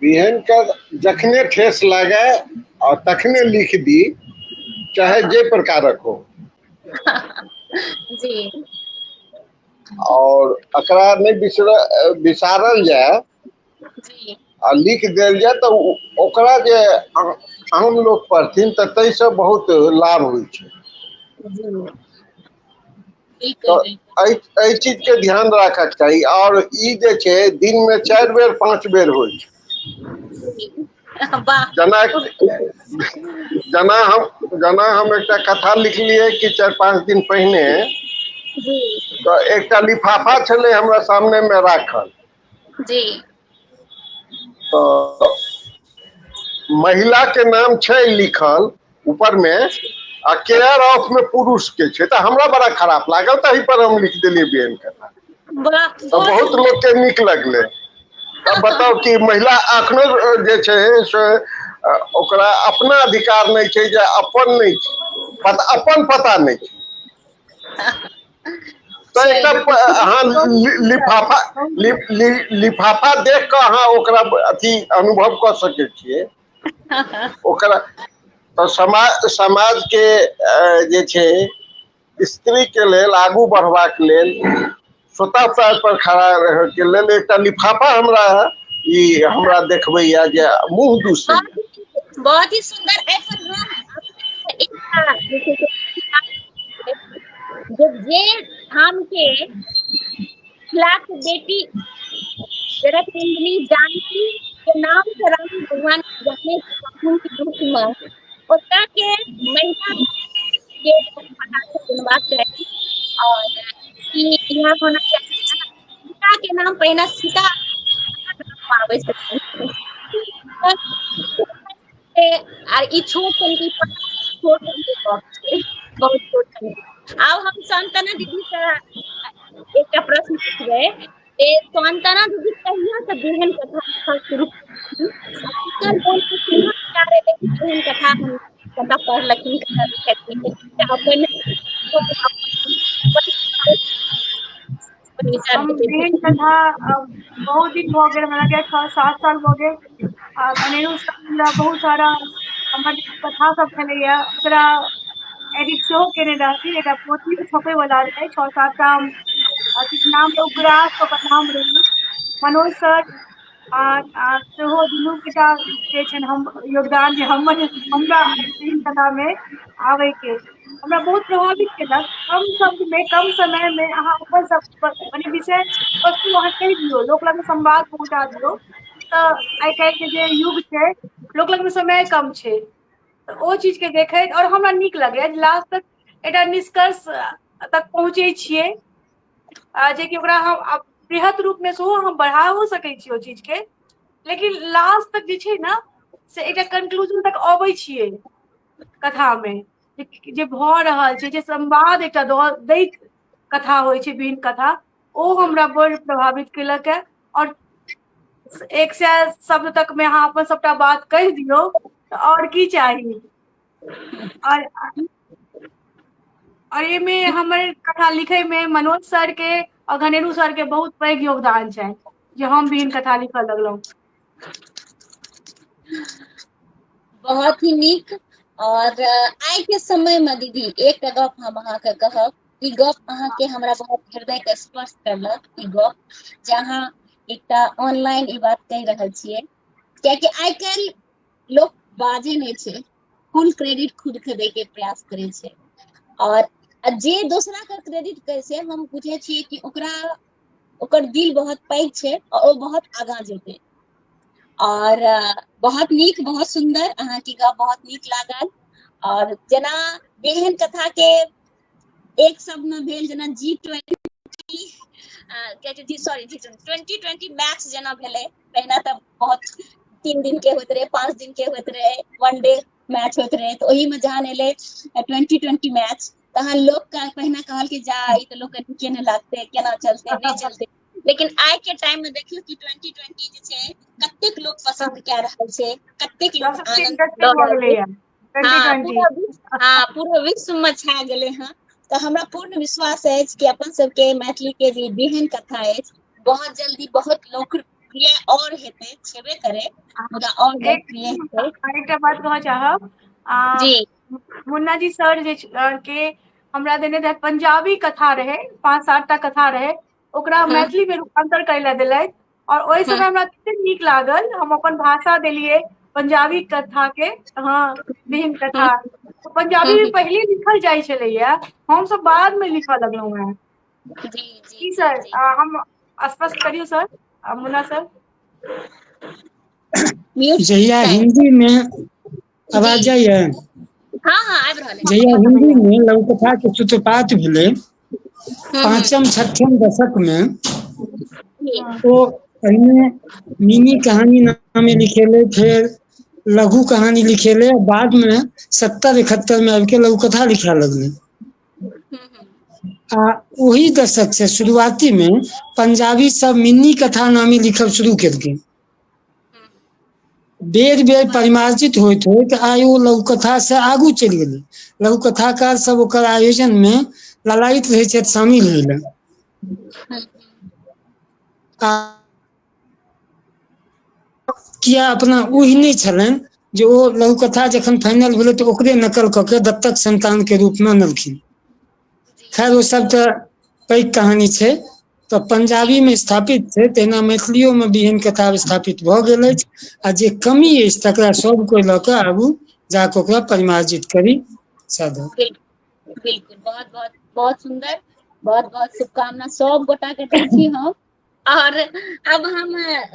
Speaker 3: बिहन के जखने ठेस लागे और तखने लिख दी, चाहे जे प्रकारक हो,
Speaker 1: जी
Speaker 3: और एकरा नहीं बिसारल जाए
Speaker 1: जी
Speaker 3: आ लिख देल जाए तो ओकरा जे आम लोग पढ़थिन तऽ ताहिसँ बहुत लाभ होइ छै।
Speaker 1: जी
Speaker 3: तो
Speaker 1: बिल्कुल बिल्कुल
Speaker 3: एहि चीज के ध्यान रखक चाही। और ई जे छै दिन में 4 बेर 5 बेर होइ छै।
Speaker 1: वाह
Speaker 3: जेना जेना हम एकटा कथा लिखलियै कि 4-5 दिन पहिने,
Speaker 1: जी
Speaker 3: तो एकटा लिफाफा छलै हमरा सामने में राखल,
Speaker 1: जी
Speaker 3: तो महिला के नाम छै लिखल ऊपर में, आ केयर ऑफ में पुरुष के छै, तऽ हमरा बड़ा खराब लागल, तही पर हम लिख देलियै बिहन कथा।
Speaker 1: वाह
Speaker 3: तो बहुत लोग के नीक लगले। तब बताओ कि महिला अखनो जे छै से ओकरा अपना अधिकार नहीं छै, जे अपन नहीं छै, अपन पता नहीं छै। तो
Speaker 1: छै
Speaker 3: एकटा अहाँ लिफाफा लिफाफा देख कऽ अहाँ ओकरा अथी अनुभव कऽ सकै छियै। ओकरा तो समाज के जे छै स्त्री के लेल आगू बढ़बाक लेल, स्वतः पैर पर खड़ा रहे के लेल एकटा लिफाफा हमरा देखबैया जे मुँह दुूसे।
Speaker 1: बहुत ही सुंदर। एहि पर हम एकटा जे हम के लाख बेटी जगतनंदिनी जानकी के नाम से राम भगवान जखने के रूप में ओतऽ के महिला के पता चुनबाक चाही, और यहाँ होना चाहिए सीता के नाम पहिने सीता आबै छथिन। आर ई छोट बहुत छोट। आब हम शांतना दीदी से एकटा प्रश्न पूछबै, शांतना दीदी कहिया से बिहन कथा शुरू एहन कथा हम पढ़लखिन अपन विचार
Speaker 5: हम बिहन कथा बहुत दिन भऽ गेल, हमरा लगैया 6-7 साल भऽ गेल। अनेरो बहुत सारा हमर कथा सब छलैया, ओकरा एडिट सेहो केने रहथिन, एकटा पोथी छपे वाला रहै 6-7 टा। नाम उग्रास ओकर नाम रहै। मनोज सर सेहो दुनू गोटा जे छनि हम योगदान, जे हमरा कथा में आबे के हमरा बहुत प्रभावित केलक। कम शब्द में कम समय में अहाँ अपन सब मने विषय वस्तु अहाँ कहि दियौ, लोक लग संवाद पहुँचा दियौ। तऽ आइ काल्हि के जे युग छै, लोक लग में समय कम छै, तऽ ओ चीज के देखैत और हमरा नीक लगैया लास्ट तक एकटा निष्कर्ष तक पहुँचे छियै, जेकि ओकरा हम बृहत रूप में सेहो हम बढ़ाओ सकै छी ओ चीज के, लेकिन लास्ट तक जे छै ने से एकटा कंक्लूजन तक अबै छियै कथा में, जे भऽ रहल छै, जे संवाद एकटा दैत कथा होइ छै बिहन कथा, ओ हमरा बड़ प्रभावित केलक है। और 100 शब्द तक में अहाँ अपन सबटा बात कहि दियौ तऽ और की चाही। और एहिमे हमर कथा लिखे में मनोज सर के और घनेरू सर के बहुत पैघ योगदान छनि, जे हम बिहन कथा लिखऽ लगलहुँ।
Speaker 1: बहुत ही नीक। और आइ के समय में दीदी एकटा गप हम अहाँके कहब, ई गप अहाँके हमरा बहुत हृदय के स्पर्श करलक। ई गप जहाँ एकटा ऑनलाइन ई बात कहि रहल छियै, कियाकि आइ काल्हि लोक बाजे नहीं छै, फुल क्रेडिट खुद के दै के प्रयास करे छै, और जे दोसरा के क्रेडिट कहै छै, हम बुझे छियै कि ओकर दिल बहुत पैघ छै और ओ बहुत आगाँ जेतै। और बहुत नीक बहुत सुंदर अहाँ के गप बहुत नीक लागल और जना बेहन कथा के एक शब्द में भेल जना G20 G20 मैच जना भेले पहिने त बहुत 3 दिन के होत रहे 5 दिन के होत रहे वनडे मैच होत रहे तो ओही में जहां एले 2020 मैच तहां लोग का पहिने कहल के जा ई तो लोग के केना लागते केना चलते नहीं चलते लेकिन आइ के टाइम में देखियो कि 2020 जे छै कतेक लोग पसंद कए रहल छै कतेक लोग आनंद ल रहल छै हाँ पूरा विश्व में छा गेले हैं तो हमरा पूर्ण विश्वास है कि अपन सबके मैथिली के जे बेहन कथा है बहुत जल्दी बहुत लोकप्रिय और हेते छेबे करे मुदा और लोकप्रिय हेते
Speaker 5: एकटा बात कहऽ चाहब
Speaker 1: जी
Speaker 5: मुन्ना जी सर जे के हमरा देने रहे पंजाबी कथा रहे 5-7 टा कथा रहे ओकरा मैथिली में रूपांतर करे ला देलथि और ओहि समय हमरा कते नीक लागल हम अपन भाषा देलिए पंजाबी कथा के हाँ बेहन कथा तो पंजाबी में पहले लिखल जाय छलैया हम सब बाद में लिखऽ लगलहुं हैं
Speaker 1: जी
Speaker 5: सर हम स्पष्ट करियो सर मुन्ना सर
Speaker 6: जहिया हिंदी में आवाज जाइए
Speaker 1: हाँ आबि रहल है
Speaker 6: जहिया हिंदी में लघुकथा के सूत्रपात भेले 5म-6म दशक में तो पहिने मिनी कहानी नामे लिखेले फिर लघु कहानी लिखेले बाद में 70-71 में आबि के लघुकथा लिखा लगले आ वही दशक से शुरुआती में पंजाबी सब मिनी कथा नामी लिखल शुरू केलकै बेर बेर परिमार्जित होइत होइत आइ ओ लघुकथा से आगू चलि गेलै लघुकथाकार सब ओकर आयोजन में ललायित रहे छथि शामिल होइ ले किया अपना ओहि नहीं छलनि जे ओ लघुकथा जखन फाइनल भेलै तऽ ओकरे नकल कऽ के दत्तक संतान के रूप में अनलखिन खैर वो सब तऽ पैघ कहानी छै तो पंजाबी में स्थापित छै तहिना मैथिलियो में बेहन कथा स्थापित भऽ गेल अछि आ जे कमी अछि तकरा सब कोई लऽ कऽ आगू जाकऽ ओकरा परिमार्जित करी साधु
Speaker 1: बिल्कुल बहुत सुंदर बहुत शुभकामना सब गोटा के दै छी हम और अब हम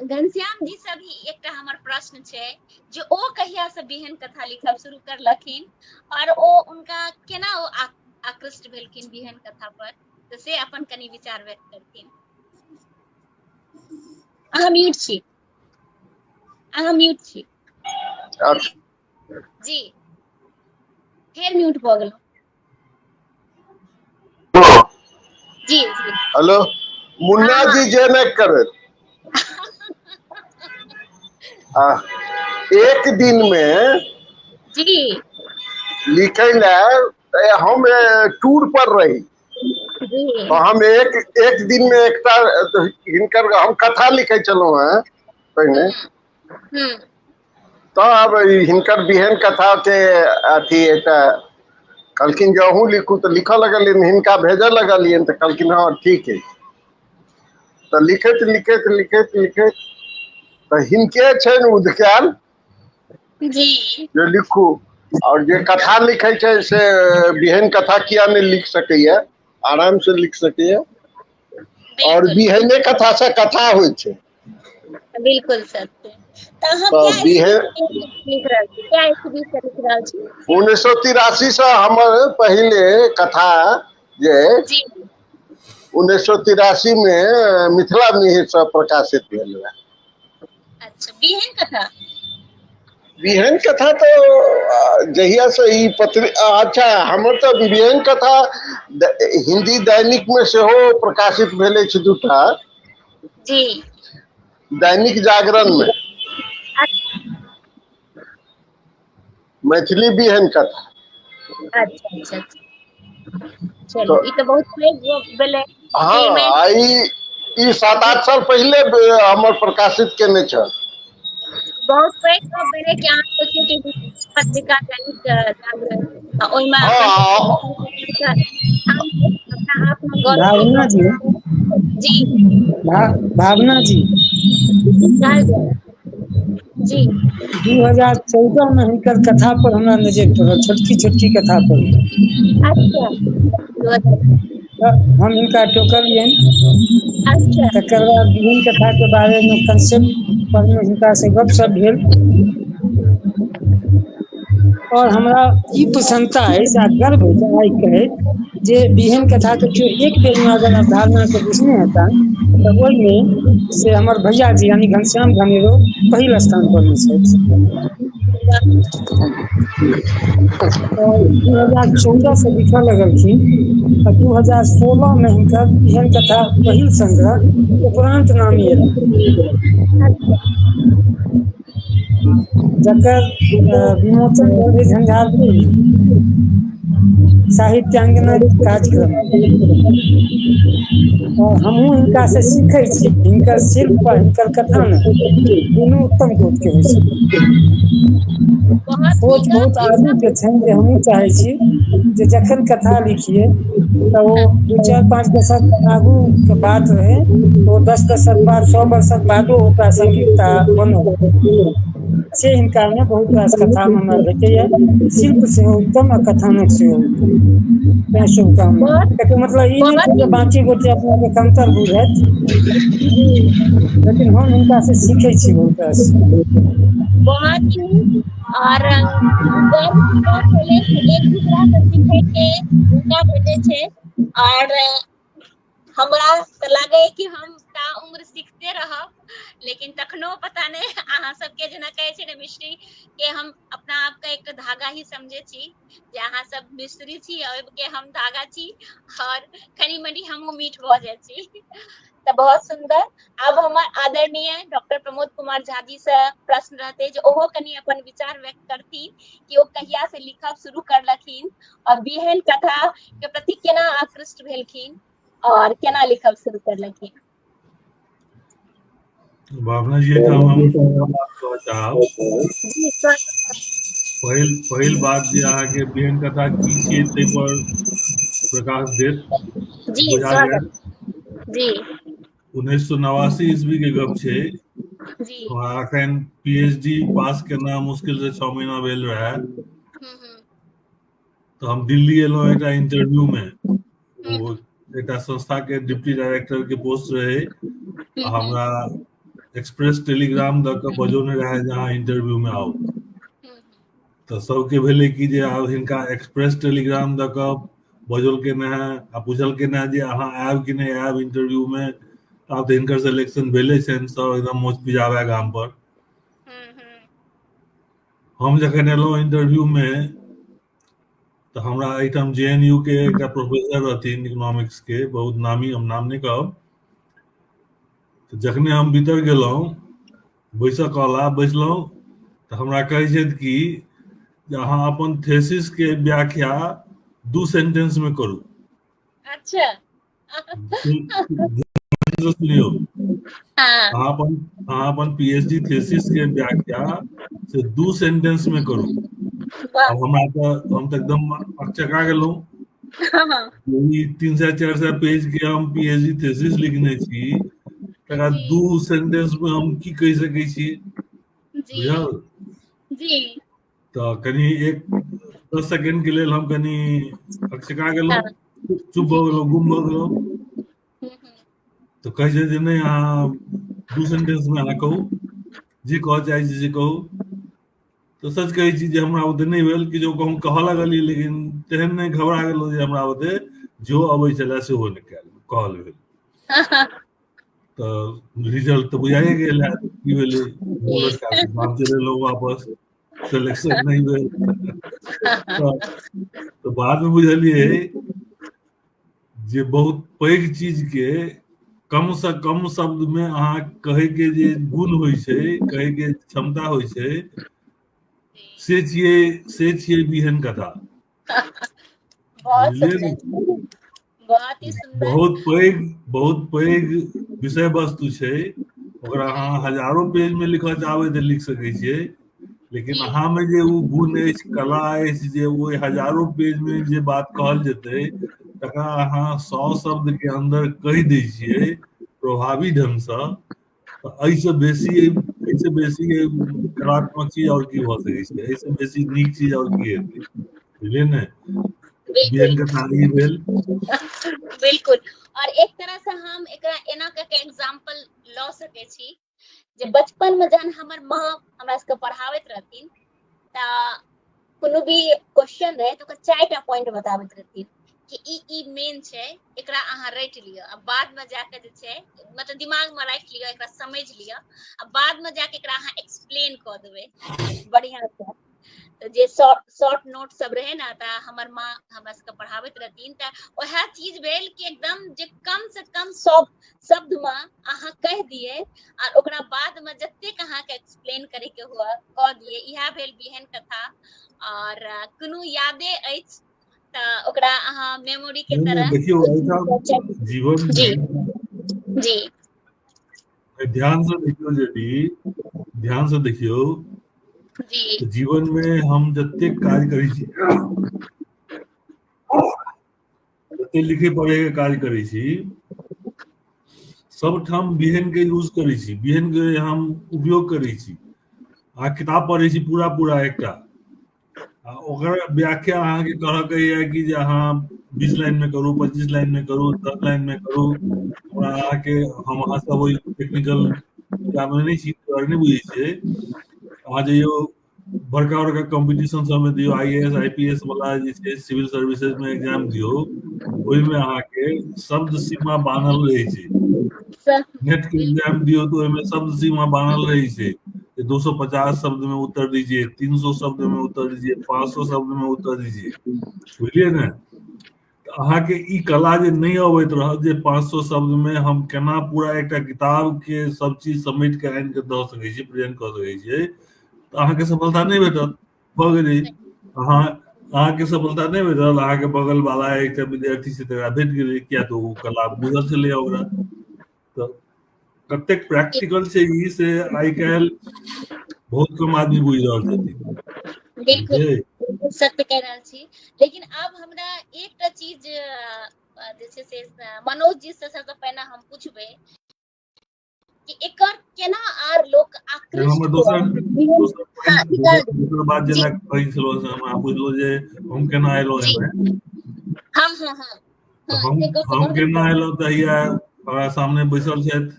Speaker 1: घनश्याम जी से भी एकटा हमर प्रश्न छै जे ओ कहिया से बेहन कथा लिखब शुरू करलखिन और ओ उनका केना ओ आकृष्ट भेलखिन बेहन कथा पर तो से अपन कनी विचार व्यक्त करथिन अहाँ म्यूट छी जी फिर म्यूट भऽ गेलौ जी
Speaker 3: हेलो मुन्ना जी जे नहीं करे एक दिन में
Speaker 1: जी
Speaker 3: लिखे ला हम टूर पर रही तो हम एक दिन में एकटा हिनकर हम कथा लिखे चलो हैं पहले तो अब हिनकर बिहन कथा के अथी कहलखिन जो अहूँ लिखू तो लिखऽ लगलिन हिनका भेजऽ लगलिन तो कहलखिन हाँ ठीक है तो लिखैत तो हिनके छै उद्ख्याल
Speaker 1: जी
Speaker 3: जो लिखू और जे कथा लिखे छै से बिहन कथा किया नहीं लिख सकैया आराम से लिख सकैया और बिहने कथा से कथा होइ छै
Speaker 1: बिल्कुल सत्य तो हम क्या
Speaker 3: 1983 से हमर पहले कथा जे 1983 में मिथिला मिहिर से प्रकाशित भेल रहा
Speaker 1: अच्छा
Speaker 3: बिहन कथा तो जहिया से ई अच्छा हमर तो बिहन कथा हिंदी दैनिक में से हो प्रकाशित भेले छै दूटा
Speaker 1: जी
Speaker 3: दैनिक जागरण में मैथिली बिहन कथा
Speaker 1: अच्छा चलो ई तो बहुत पैघ भेले
Speaker 3: हाँ आई 7-8 साल पहले हमर प्रकाशित केने छ
Speaker 1: बहुत पैघ भेले कि अहाँ सोचिए कि पत्रिका दैनिक जागरण ओइमा
Speaker 6: भावना जी भावना जी
Speaker 1: जी
Speaker 6: 2014 में हिनकर कथा पर हमरा नजर पड़ल छोटकी कथा पर
Speaker 1: अच्छा
Speaker 6: हम इनका टोकलियन।
Speaker 1: अच्छा
Speaker 6: तकर बाद विभिन्न कथा के बारे में कंसेप्ट पर में हिनका से गपशप भेल और हमरा ई प्रसन्नता अछि आ गर्व अछि आइ कहैत जे विभिन्न कथा के केओ एक बेर में अगर अवधारणा के बुझने हेता तो ओहिमे से हमर भैया जी यानी घनश्याम घनेरो पहिल स्थान पर में छथि। और 2014 से लिखऽ लगलखिन और 2016 में हिनकर विभिन्न कथा पहिल संग्रह उपरांत नामी एला जकर विमोचन भेल झंझारपुर साहित्यांगना कार्यक्रम और हमहूँ हिनका से सीखै छी। हिनकर शिल्प और हिनकर कथन दुनू उत्तम कोटि के होइ छै। सोच बहुत आगू के छनि जे हमहूँ चाहै छी जे जखन कथा लिखिए तो वो 2-4-5 दशक आगू के बात रहे तो 10 दशक बाद 100 वर्षक बादो ओ प्रासंगिकता बनल से हिनका में बहुत रास कथा में हमरा भेटैया। शिल्प से उत्तम और कथानक से उत्तम तैं शुभकामना। एकर मतलब ई नहीं छै जे बाकी गोटे अपना के कमतर बुझैत लेकिन हम हिनका से सीखै छी बहुत रास।
Speaker 1: बहुत ही और गर्व की बात होले कि एक दूसरा से सीखे के मौका भेटे छे और हमरा तो लागे कि हम ता उम्र सीखते रहब लेकिन तखनो पता नहीं अहाँ सबके जना कहे छे ना मिस्त्री के हम अपना आप का एक धागा ही समझे छी जे अहाँ सब मिस्त्री छी और के हम धागा छी और कनी मनी हम मीठ भ जाय छी। तो बहुत सुंदर। अब हमार आदरणीय डॉक्टर प्रमोद कुमार झा जी से प्रश्न रहते जो ओहो कनी अपन विचार व्यक्त करती कि वो कहिया से लिखब शुरू करलखिन और बिहन कथा के प्रति केना आकृष्ट भेलखिन और केना लिखब शुरू करलखिन।
Speaker 2: भावना जी का हम बात कहना चाहब। पहिल बात जे अहाँ के बिहन कथा की छियै तै पर प्रकाश देत
Speaker 1: जी
Speaker 2: बुझा जाय।
Speaker 1: जी
Speaker 2: 1989 ईस्वी के गप छै।
Speaker 1: जी
Speaker 2: हमरा अखन पीएचडी पास करना मुश्किल से 6 महीना भेल रहे तो हम दिल्ली एलहुं एकटा इंटरव्यू में। वो एकटा संस्था के डिप्टी डायरेक्टर के पोस्ट रहे हमरा एक्सप्रेस टेलीग्राम द के बजौने रहे जहाँ इंटरव्यू में आओ तो सबके भेले कि जे आब हिनका एक्सप्रेस टेलीग्राम द के बजल के ना आ पूछल के ना जे अहाँ आब कि नहीं आब इंटरव्यू में आब तो हिनकर सिलेक्शन भेले छन सब एकदम मौज पिजावे गाम पर। हम जखन एलहुं इंटरव्यू में तो हमरा एठम जेएनयू के एक प्रोफेसर रहथिन इकोनॉमिक्स के बहुत नामी हम नाम नहीं कहब तो जखने हम भीतर गेलहुं बैस कहला बैसलहुं तो हमरा कहे छथि कि अहाँ अपन थेसिस के व्याख्या 2 सेंटेंस में करू।
Speaker 1: अच्छा
Speaker 2: सुनियो अहाँ अपन पीएचडी थेसिस के व्याख्या से 2 सेंटेंस में करू। अब हम तो एकदम अचका गेलहुं। 300-400 पेज के हम पीएचडी थेसिस लिखने छी तकरा 2 सेंटेंस में हम की कह सकै छी बुझल
Speaker 1: जी
Speaker 2: तो कनी 10 सेकंड के लिए हम कनी अचका गेलहुं चुप भ गेलहुं गुम भ गेलहुं तो कहे छै जे नहीं अहाँ 2 सेंटेंस में अहाँ कहू जे कह चाहे छी से कहू तो सच कहे छी जे हमरा ओते नहीं भेल कि जो कहूँ कह लगलिए लेकिन तेहन नहीं घबरा गेलहुं जे हमरा ओते जो अबै छले से हो नहीं कहल भेल तो रिजल्ट तो बुझाइए गेल है की भेले मूरत का नाम चले लोग वापस सिलेक्शन नहीं भेल तो बाद में बुझलिए जे बहुत पैघ चीज के कम से कम शब्द में अहाँ कहे के जे गुण होय छै कहे के क्षमता होय छै से छियै बिहन कथा। बहुत पैघ विषय वस्तु छै ओकरा अहाँ हजारों पेज में लिखऽ चाहबै तऽ लिख सकै छियै लेकिन अहाँ में जे वो गुण अछि कला अछि जे वो हजारों पेज में जे बात कहल जेतै तकरा अहाँ 100 शब्द के अंदर कहि दै छियै प्रभावी ढंग से ऐसे बेसी कलात्मक चीज और की भ सकै छै ऐसे बेसी नीक चीज और की हेतै बुझलियै ने बिहन कथा ई भेल।
Speaker 1: बिल्कुल। और एक तरह से हम एकरा एना के एग्जांपल ल सके छी जे बचपन में जहन हमर माँ हमरा सबके पढ़ाबैत रहथिन त कोनो भी क्वेश्चन रहे तो ओकर 4टा पॉइंट बताबैत रहथिन कि ई मेन छै, एकरा अहाँ रट लियो, अब बाद में जाके जे छै मतलब दिमाग में राख लियो, एकरा समझ लियो, अब बाद में जाके एकरा अहाँ एक्सप्लेन क देबै बढ़िया से। तो जे शॉर्ट नोट सब रहे ना त हमर माँ हमरा सबके पढ़ाबैत रहथिन त ओहे चीज भेल कि एकदम जे कम से कम शब्द में अहाँ कह दिए और ओकरा बाद में जतेक अहाँ के एक्सप्लेन करे के हुआ क दिए, इहा भेल बिहन कथा। और कोनो यादे अछि त ओकरा अहाँ मेमोरी के तरह
Speaker 2: देखियो जीवन
Speaker 1: जी
Speaker 2: में
Speaker 1: जी
Speaker 2: ध्यान से देखियो, यदि ध्यान से देखियो
Speaker 1: जी
Speaker 2: तो जीवन में हम जते काज करै छी, जते लिखे पढ़े के काज करै छी, सब ठाम बिहन के यूज करै छी, बिहन के हम उपयोग करै छी। आ किताब पढ़ै छी पूरा एकटा, ओकर व्याख्या अहाँ के कहऽ के ये कि जे अहाँ 20 लाइन में करू, 25 लाइन में करू, 10 लाइन में करू, हमरा अहाँ के हम अहाँ सब ओइ टेक्निकल जामे नहीं छी, नहीं बुझे छियै। अहाँ जइयो बड़का कॉम्पिटिशन सब में दियो, IAS IPS वाला जे छै सिविल सर्विसेज में एग्जाम दियो, ओइ में अहाँ के शब्द सीमा बान्हल रहै छै। नेट के एग्जाम दियो तो ओइ में शब्द सीमा बान्हल रहै छै, 250 शब्द में उत्तर दीजिए, 300 शब्द में उत्तर दीजिए, 500 शब्द में उत्तर दीजिए, बुझलिए ने। अहाँ के ई कला जे नहीं अबैत रहत जे 500 शब्द में हम केना पूरा एकटा किताब के सब चीज समेट के आनि के द सकै छी, प्रेजेंट क सकै छियै, तो अहाँ के सफलता नहीं भेटत। भ गेलै, अहाँ के सफलता नहीं भेटल, अहाँ के बगल वाला एकटा विद्यार्थी से तकरा भेट गेलै, किया तो ओ कला बुझल छलै ओकरा। तो कतेक प्रैक्टिकल छै ई से आइ काल्हि बहुत कम आदमी बुझि रहल छथिन।
Speaker 1: बिल्कुल सत्य कह रहल छी। लेकिन अब हमरा एकटा चीज जे छै से मनोज जी से सबसे पहिने हम पूछबै कि एकर केना आर लोक आकृष्ट
Speaker 2: हमर
Speaker 1: हुआ।
Speaker 2: दोसर बात जे लग कहै छलो से हमरा बुझलो जे हम केना एलौ एमे।
Speaker 1: हाँ हाँ हाँ
Speaker 2: तो हम केना एलौ त हैया हमरा सामने बैसल छथि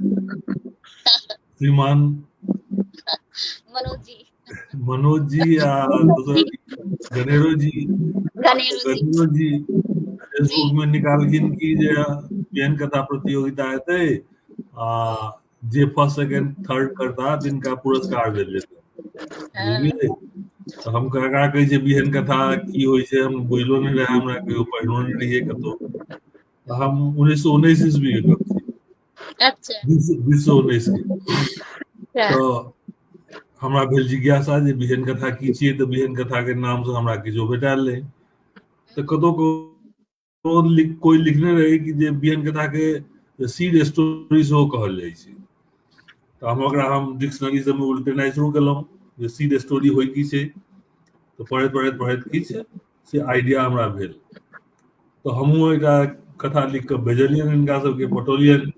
Speaker 2: श्रीमान मनोज जी आ दोसर गणेरो जी फेसबुक में निकालखिन कि जे बिहन कथा प्रतियोगिता हेतै आ जे फर्स्ट सेकंड थर्ड करता तिनका पुरस्कार देल जेतै। बुझलियै, तो हम ककरा कहै छै बिहन कथा की होइ छै हम बुझलो नहीं रहे, हमरा कहियो पढ़लो नहीं रहिए कतौ। हम 1919 ईस्वी के गप छी,
Speaker 1: अच्छा
Speaker 2: 1919 के। तो हमरा भेल जिज्ञासा जे बिहन कथा की छियै, तो बिहन कथा के नाम से हमरा किछो भेटायल नहीं। तो कतौ कोई लिखने रहे कि जे बिहन कथा के सीड स्टोरी सेहो कहल जाइ छै। तो हम डिक्शनरी से उल्टेनाइ शुरू केलहुँ जे सीड स्टोरी होइ की छै। तो पढ़ैत किछु से आइडिया हमरा भेल, तो हमहूँ एकटा कथा लिख कऽ भेजलियनि हिनका सबके, पठौलियनि।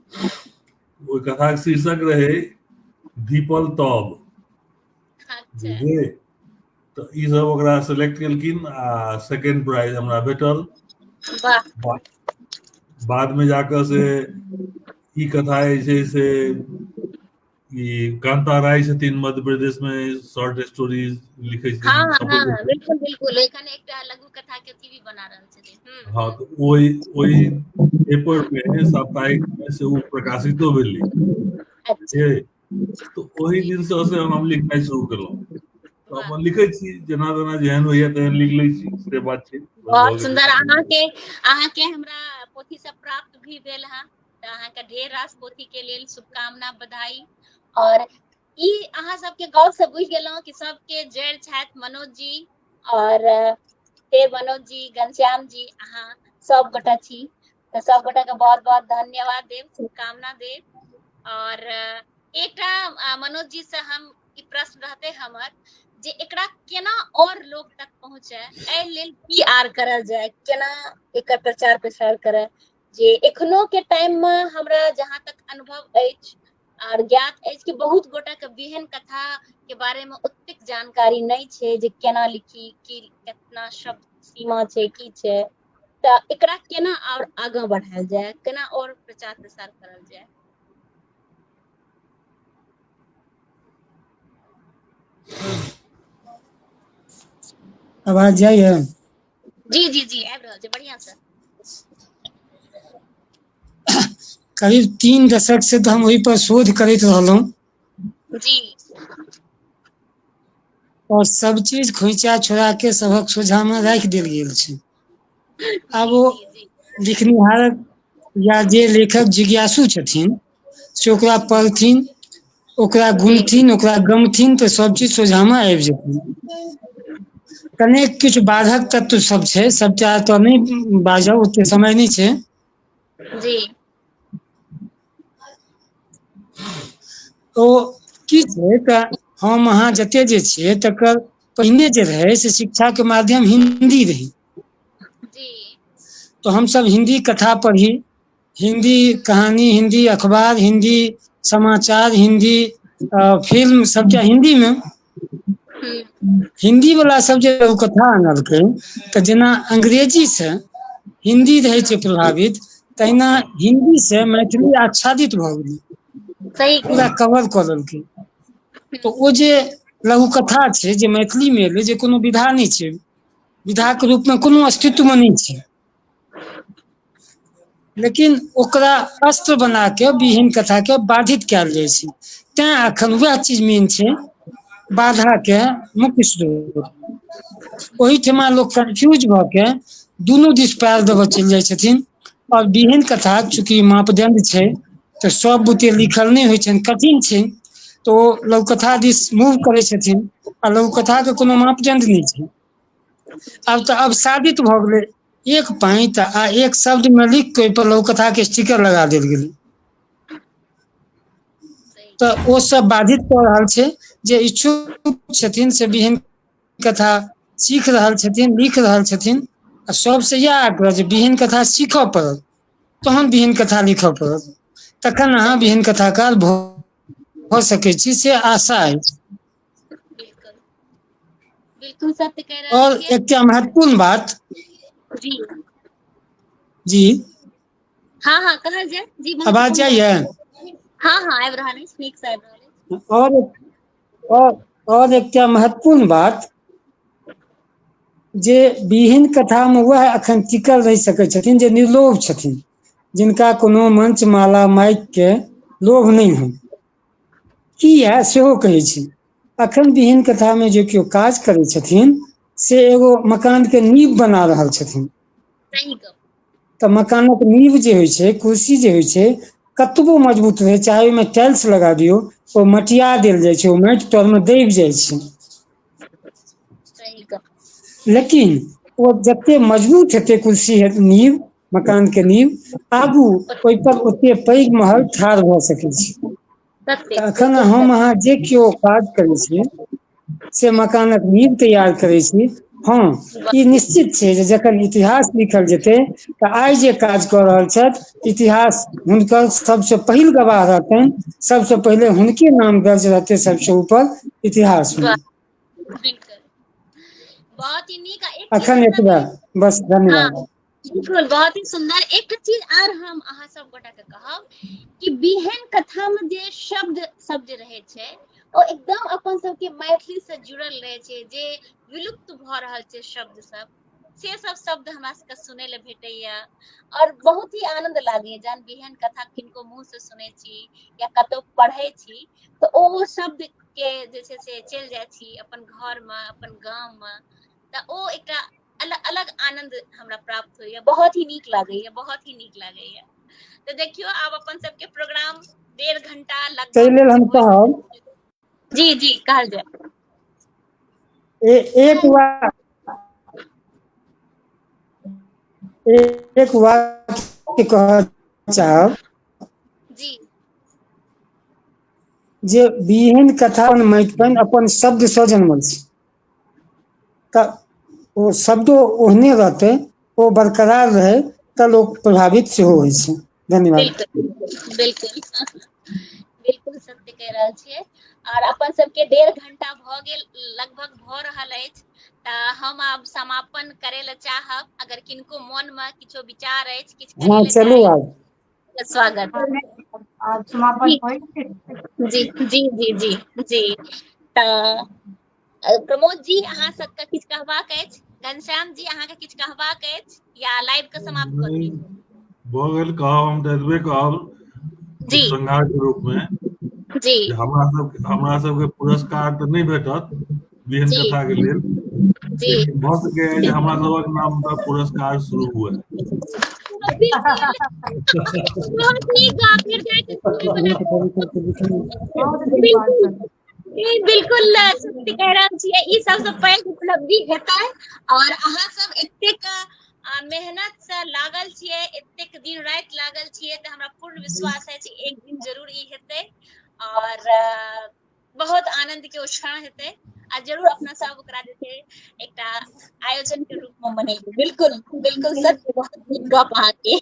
Speaker 2: ओहि कथा के शीर्षक रहे धीपल तब। बुझलियै, तो ई सब ओकरा सेलेक्ट केलखिन आ सेकंड प्राइज हमरा भेटल। बाद में जाकर से ई कथा जे छै से ई कांता राय छथिन मध्य प्रदेश में शॉर्ट स्टोरीज लिखै छथिन।
Speaker 1: बिल्कुल एखन एकटा लघु कथा के अथी भी बना रहल छथिन।
Speaker 2: हाँ, तो ओहि पेपर में साप्ताहिक में से वो प्रकाशितो भेलै। तो ओहि दिन से हम लिखनाइ शुरू केलहुँ। तो अपन लिखै छी, जेना जेना जेहन होइया तेहन लिख लै छी, से बात छै।
Speaker 1: बहुत सुंदर। अहाँ के हमरा पोथी सब प्राप्त भी भेल है, तो अहाँ के ढेर रास पोथी के लेल शुभकामना, बधाई। और ई अहाँ सबके गौर से बुझ गेलहुं कि सबके जड़ छथि मनोज जी, और हे मनोज जी, घनश्याम जी, अहाँ सब गोटा छी, तो सब गोटा के बहुत बहुत धन्यवाद देव, शुभकामना देव। और एकटा मनोज जी से हम ई प्रश्न रहते हमर जे एकरा केना और लोग तक पहुंचे, एहि लेल की आर करल जाय, केना एकर प्रचार प्रसार करे, जे एखनो के टाइम में हमरा जहां तक अनुभव अछि और ज्ञात अछि कि बहुत गोटा के बिहन कथा के बारे में ओतेक जानकारी नहीं छै जे केना लिखी, की केतना शब्द सीमा छै, की छै। तो एकरा केना और आगे बढ़ायल जाए, केना और प्रचार प्रसार करल जाए?
Speaker 6: आवाज जाइए?
Speaker 1: जी जी जी आबि रहल छै बढ़िया से।
Speaker 6: करीब 3 दशक से तो हम वही पर शोध करैत रहलहुँ
Speaker 1: जी
Speaker 6: और सब चीज खोइचा छोड़ा के सबक सोझा में राखि देल गेल छै। आब
Speaker 1: जी
Speaker 6: ओ
Speaker 1: जी जी
Speaker 6: लिखनिहारक या जे लेखक जिज्ञासु छथिन से ओकरा पढ़थिन, ओकरा
Speaker 1: जी
Speaker 6: गुनथिन, ओकरा गमथिन तऽ सब चीज सोझामे आबि जेथिन। कनेक किछु बाधक तत्व सब छै, सबटा तऽ नहि बाजब, ओते समय नहि छै।
Speaker 1: जी
Speaker 6: ओ की छै तऽ हम अहाँ जते जे छियै तकर पहिने जे रहै से शिक्षाके माध्यम हिन्दी रहै।
Speaker 1: जी
Speaker 6: तो हम सब हिंदी कथा पढ़ी, हिंदी कहानी, हिंदी अखबार, हिंदी समाचार, हिंदी फिल्म, सबटा हिंदी में। हिंदी वाला सब जे कथा आनलकै तऽ जेना अंग्रेजी से हिंदी रहै छै प्रभावित, तहिना हिंदी से मैथिली आच्छादित भऽ गेलै,
Speaker 1: सही
Speaker 6: पूरा कवर कऽ लेलकै। तऽ ओ जे लघुकथा छै जे मैथिलीमे एलै, जे कोनो विधा नहि छै, विधाके रूपमे कोनो अस्तित्वमे नहि छै, लेकिन ओकरा अस्त्र बना के विहीन कथा के बाधित कयल जाइ छै। तें एखन वएह चीज मेन छै, बाधा के मुख्य स्रोत। ओहिठमा लोक कन्फ्यूज भऽ के दुनू दिस पैर देबऽ चलि जाइ छथिन। और विहीन कथा चूंकि मापदंड छै तऽ सब बुते लिखल नहि होइ छनि, कठिन छै, तऽ ओ लघुकथा दिस मूव करै छथिन, आ लघुकथाके कोनो मापदंड नहि छै। आब तऽ आब साबित भऽ गेलै, एक पंक्ति आ एक शब्द में लिख के ओहि पर लघुकथा के स्टीकर लगा देल गेलै।
Speaker 1: सही
Speaker 6: तऽ ओ सब बाधित कऽ रहल छै। जे इच्छुक छथिन से विहीन कथा सीख रहल छथिन, लिख रहल छथिन, आ सबसे इएह आग्रह जे विहीन कथा सीखऽ पड़त, तहन विहीन कथा लिखऽ पड़त, तखन अहाँ
Speaker 1: सही
Speaker 6: विहीन कथाकार भऽ सकै छी, से आशा अछि।
Speaker 1: बिल्कुल बिल्कुल सत्य कह रहल
Speaker 6: और
Speaker 1: छियै।
Speaker 6: एकटा महत्वपूर्ण बात,
Speaker 1: जी
Speaker 6: जी
Speaker 1: हाँ हाँ कहल जाय जी,
Speaker 6: आवाज
Speaker 1: महत्वपूर्ण बात।
Speaker 6: जाइए?
Speaker 1: हाँ हाँ आबि रहल अछि, नीक से आबि रहल अछि।
Speaker 6: और एकटा महत्वपूर्ण बात, जे विहीन कथामे वएह एखन टिकल रहि सकैत छथिन जे निर्लोभ छथिन, जिनका कोनो मंच माला माइक के लोभ नहि हन। किया सेहो कहै छी। अखन विहीन कथामे जे केओ काज करै छथिन से एगो मकान के नींव बना रहल छथिन।
Speaker 1: सही गप।
Speaker 6: तऽ मकानक नींव जे होइ छै, कुर्सी जे होइ छै, कतबो मजबूत रहै, चाहे ओहिमे टाइल्स लगा दियौ, ओ मटिया देल जाइ छै, ओ माटि तर मे दबि जाइ छै।
Speaker 1: सही गप।
Speaker 6: लेकिन ओ जते मजबूत हेतै कुर्सी नींव, मकान के नींव, आगू ओहिपर ओते पैघ महल ठाढ़ भऽ सकै छै।
Speaker 1: सत्य
Speaker 6: तऽ एखन
Speaker 1: बिल्कुल
Speaker 6: हम
Speaker 1: सत्य।
Speaker 6: अहाँ जे केओ काज करै छियै से मकानक नींव तैयार करै छी। हाँ ई निश्चित छै जे जखन इतिहास लिखल जेतै तऽ आइ जे काज कऽ रहल छथि इतिहास हुनकर सबसे पहिल गवाह रहतनि, सबसे पहिले हुनके नाम दर्ज रहतै सबसे ऊपर इतिहास
Speaker 1: वाह
Speaker 6: में।
Speaker 1: बिल्कुल बहुत ही नीक। एक चीज
Speaker 6: अखन
Speaker 1: हमरा
Speaker 6: एतबे, बस
Speaker 1: हाँ
Speaker 6: धन्यवाद।
Speaker 1: बिल्कुल बहुत ही सुंदर। एक चीज आर हम अहाँ सब गोटा के कहब कि विहीन कथा में जे शब्द सब जे रहे छै ओ एकदम अपन सबके मैथिली से जुड़ल रहे छै, जे विलुप्त भऽ रहल छै शब्द सब, से सब शब्द हमरा सबके सुनै ले भेटैया और बहुत ही आनंद लागैया। जहन विहीन कथा किनको मुंह से सुनै छी या कतौ पढ़ै छी तऽ ओ शब्द के जे छै से चलि जाइ छी अपन घर में, अपन गाम में, तऽ ओ एकटा अलग अलग आनंद हमरा प्राप्त होइया, बहुत ही नीक लागैया, बहुत ही नीक लागैया। तऽ देखियौ आब अपन सबके प्रोग्राम 1.5 घंटा
Speaker 6: ताहि
Speaker 1: लगभग
Speaker 6: लेल हम
Speaker 1: होय।
Speaker 6: कहब,
Speaker 1: जी जी कहल जाय।
Speaker 6: एक वाक्य कहऽ चाहब
Speaker 1: जी
Speaker 6: जे विहीन कथा माटि बनि अपन शब्द सँ जनमल छै। तऽ ओ शब्दो ओहने रहतै, ओ बरकरार रहै तऽ लोक प्रभावित सेहो होइ छै। धन्यवाद।
Speaker 1: बिल्कुल बिल्कुल बिल्कुल सत्य कह रहल छियै। और अपन सबके 1.5 घंटा भ गेल, लगभग भ रहल अछि, तऽ हम आब समापन करे ले चाहब। अगर किनको मन में किछो विचार अछि, किछ करे
Speaker 6: हाँ
Speaker 1: ले
Speaker 6: चलू
Speaker 1: चाही,
Speaker 6: आब
Speaker 1: स्वागत।
Speaker 5: आज समापन
Speaker 1: जी
Speaker 5: होई।
Speaker 1: जी जी जी जी जी। तऽ प्रमोद जी अहाँ सबके किछ कहबाक अछि? घनश्याम जी अहाँके किछ कहबाक अछि या लाइव के समाप्त कऽ
Speaker 2: नहीं,
Speaker 1: दी?
Speaker 2: भऽ गेल कहब, हम तऽ एतबे कहब
Speaker 1: जी
Speaker 2: उपसंहार के रूप में
Speaker 1: जी
Speaker 2: जे हमरा सबके पुरस्कार तऽ नहीं भेटत बिहन
Speaker 1: जी
Speaker 2: कथा के लेल,
Speaker 1: जी
Speaker 2: लेकिन भऽ सकैए जे हमरा सबक नाम पर पुरस्कार शुरू हुए।
Speaker 1: बिल्कुल, बहुत नीक बात फिर जाके सुनै वाला
Speaker 5: बहुत नीक बात
Speaker 1: बिल्कुल।
Speaker 5: है।
Speaker 1: ई बिल्कुल सत्य कह रहल छियै, ई सबसे पैघ उपलब्धि हेतै। और अहाँ सब एतेक मेहनत से लागल छियै, एतेक दिन राति लागल छियै, तऽ हमरा पूर्ण विश्वास है कि एक दिन जरूर ई हेतै। और बहुत आनंद के क्षण हेतै। आ जरूर अपना सब ओकरा जे छै एकटा आयोजन के रूप में मनेबै। बिल्कुल बिल्कुल सत्य, बहुत नीक गप अहाँके।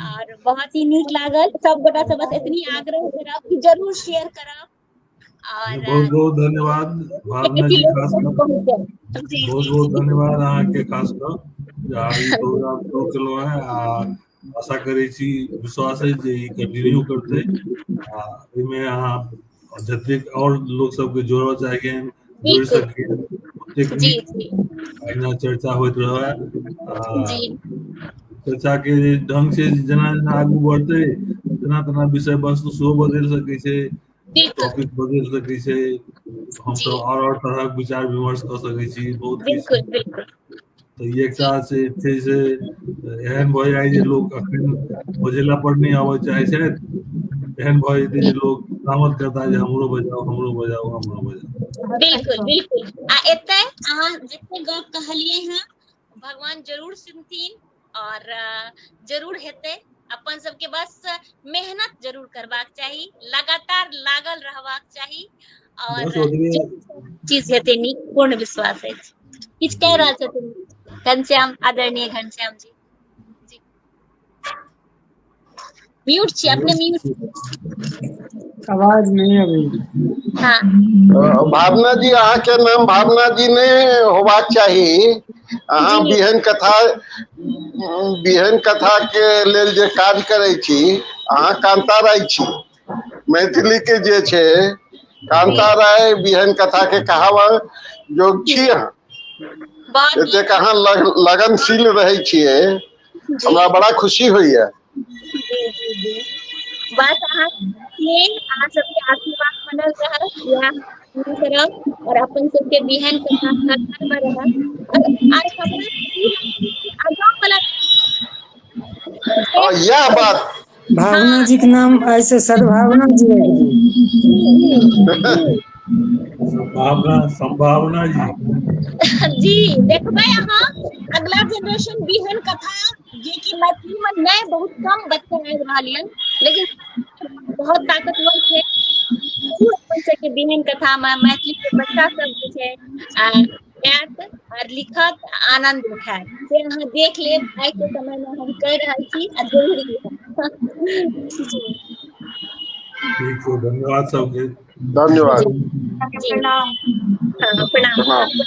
Speaker 1: और बहुत ही नीक लागल। सब गोटा से बस एतनी आग्रह करब कि जरूर शेयर करब। और
Speaker 2: बहुत बहुत धन्यवाद भावना
Speaker 1: बेसी
Speaker 2: जी,
Speaker 1: लोग
Speaker 2: खास
Speaker 1: तक
Speaker 2: कर
Speaker 1: पहुँचब। जी
Speaker 2: बहुत
Speaker 1: जी
Speaker 2: बहुत
Speaker 1: जी
Speaker 2: धन्यवाद अहाँके खास कर जे अहाँ ई प्रोग्राम शुरू केलहुँ हैं। आ आशा करै छी, विश्वास है जे ई कंटिन्यू करतै। आ एहिमे अहाँ जतेक और लोग सबके जोड़ऽ चाहिए, जोड़ि
Speaker 1: बिल्कुल
Speaker 2: सकिए, ओतेक
Speaker 1: जी
Speaker 2: नीक
Speaker 1: जी
Speaker 2: अहिना चर्चा होइत रहै। आ
Speaker 1: जी
Speaker 2: चर्चा के ढंग से जेना जेना आगू बढ़तै, तेना तेना विषय वस्तु सेहो बदलि सकै छै,
Speaker 1: बिल्कुल
Speaker 2: टॉपिक बदलि सकै छै, हमसब
Speaker 1: जी
Speaker 2: और तरहक विचार विमर्श कऽ सकै छी, बहुत किछु।
Speaker 1: बिल्कुल बिल्कुल
Speaker 2: तऽ ई एकटा
Speaker 1: जी
Speaker 2: से छै से एहन भऽ जाइ जे लोग अखन बजेला पर नहीं आबऽ चाहै छै, एहन भऽ जेतै जे लोग तामत करता जे हमरो बजाउ, हमरो बजाउ, हमरो बजाउ।
Speaker 1: बिल्कुल बिल्कुल। आ एतै अहाँ जते गप कहलियै हैं, भगवान जरूर सुनथिन। और जरूर हेतै। अपन सबके बस मेहनत जरूर करबाक चाही, लगातार लागल रहबाक चाही। और
Speaker 2: बस ओतबे।
Speaker 1: चीज हेतै नीक, पूर्ण विश्वास अछि। किछ कह रहल छथिन घनश्याम, आदरणीय घनश्याम जी। जी म्यूट छी, अपने म्यूट।
Speaker 6: आवाज नहीं अभी।
Speaker 1: हाँ
Speaker 3: भावना जी, अहाँ के नाम भावना जी नहीं होबाक चाही। अहाँ
Speaker 1: जी
Speaker 3: बिहन कथा के लेल जे काज करै छी, अहाँ कांता राय छी। मैथिली के जे छै
Speaker 1: जी
Speaker 3: कांता राय बिहन कथा के कहावा योग छी अहाँ।
Speaker 1: बहुत
Speaker 3: एतेक
Speaker 1: नीक।
Speaker 3: अहाँ लगनशील रहै छियै,
Speaker 1: जी
Speaker 3: हमरा बड़ा खुशी होइया।
Speaker 1: जी जी जी। बस अहाँ सबके आशीर्वाद बनल रहत, इएह हम करब। और अपन सबके बिहन कथा हर घर में रहत। और हमरा ई आगां वाला
Speaker 3: हाँ, यह बात।
Speaker 6: भावना
Speaker 1: हाँ
Speaker 6: जी के नाम ऐसे सद्भावना जी रख दी।
Speaker 1: जी
Speaker 2: संभावना जी।
Speaker 1: जी देखबै अहाँ अगला जनरेशन बिहन कथा जे कि मैथिली में नहीं, बहुत कम बच्चा आबि रहल यऽ, लेकिन बहुत ताकतवर छै। जरूर अपन सबके बिहन कथा में मैथिली के बच्चा सब जे छै आयत और लिखत, आनंद उठायत। से अहाँ देख लेब, आइ के समय में हम कहि रहल छी आ जरूरी है।
Speaker 2: ठीक छै, धन्यवाद सबके।
Speaker 3: धन्यवाद।
Speaker 1: जी जी
Speaker 5: प्रणाम।
Speaker 1: हाँ प्रणाम।
Speaker 3: प्रणाम।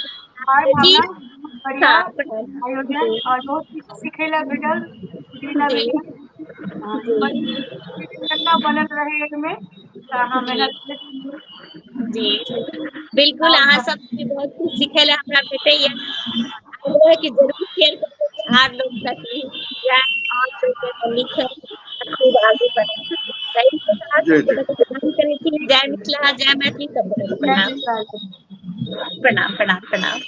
Speaker 5: और
Speaker 1: जी
Speaker 5: भावना बहुत बढ़िया
Speaker 1: हाँ प्रणाम।
Speaker 5: आयोजन,
Speaker 1: जी
Speaker 5: और बहुत कुछ सीखे ला भेटल, सुने ला
Speaker 1: जी
Speaker 5: भेटल। बस
Speaker 1: जी
Speaker 5: कथा बनल रहे एहिमे, तऽ अहाँ
Speaker 1: जी
Speaker 5: मेहनत करैत रहियौ।
Speaker 1: जी बिल्कुल। अहाँ सब से बहुत कुछ सीखे ला हमरा भेटैया। आग्रह कि जरूर शेयर करबै आर लोग तक भी, या और लोग लिखब, खूब आगे बढ़ब। ताहि के साथ
Speaker 3: जी
Speaker 1: सब
Speaker 3: जी।
Speaker 1: गोटा के प्रणाम करै छी। जय मिथिला, जय मैथिली, सब गोटा के
Speaker 5: जय
Speaker 1: प्रणाम।
Speaker 5: मिथिला।
Speaker 1: प्रणाम प्रणाम प्रणाम।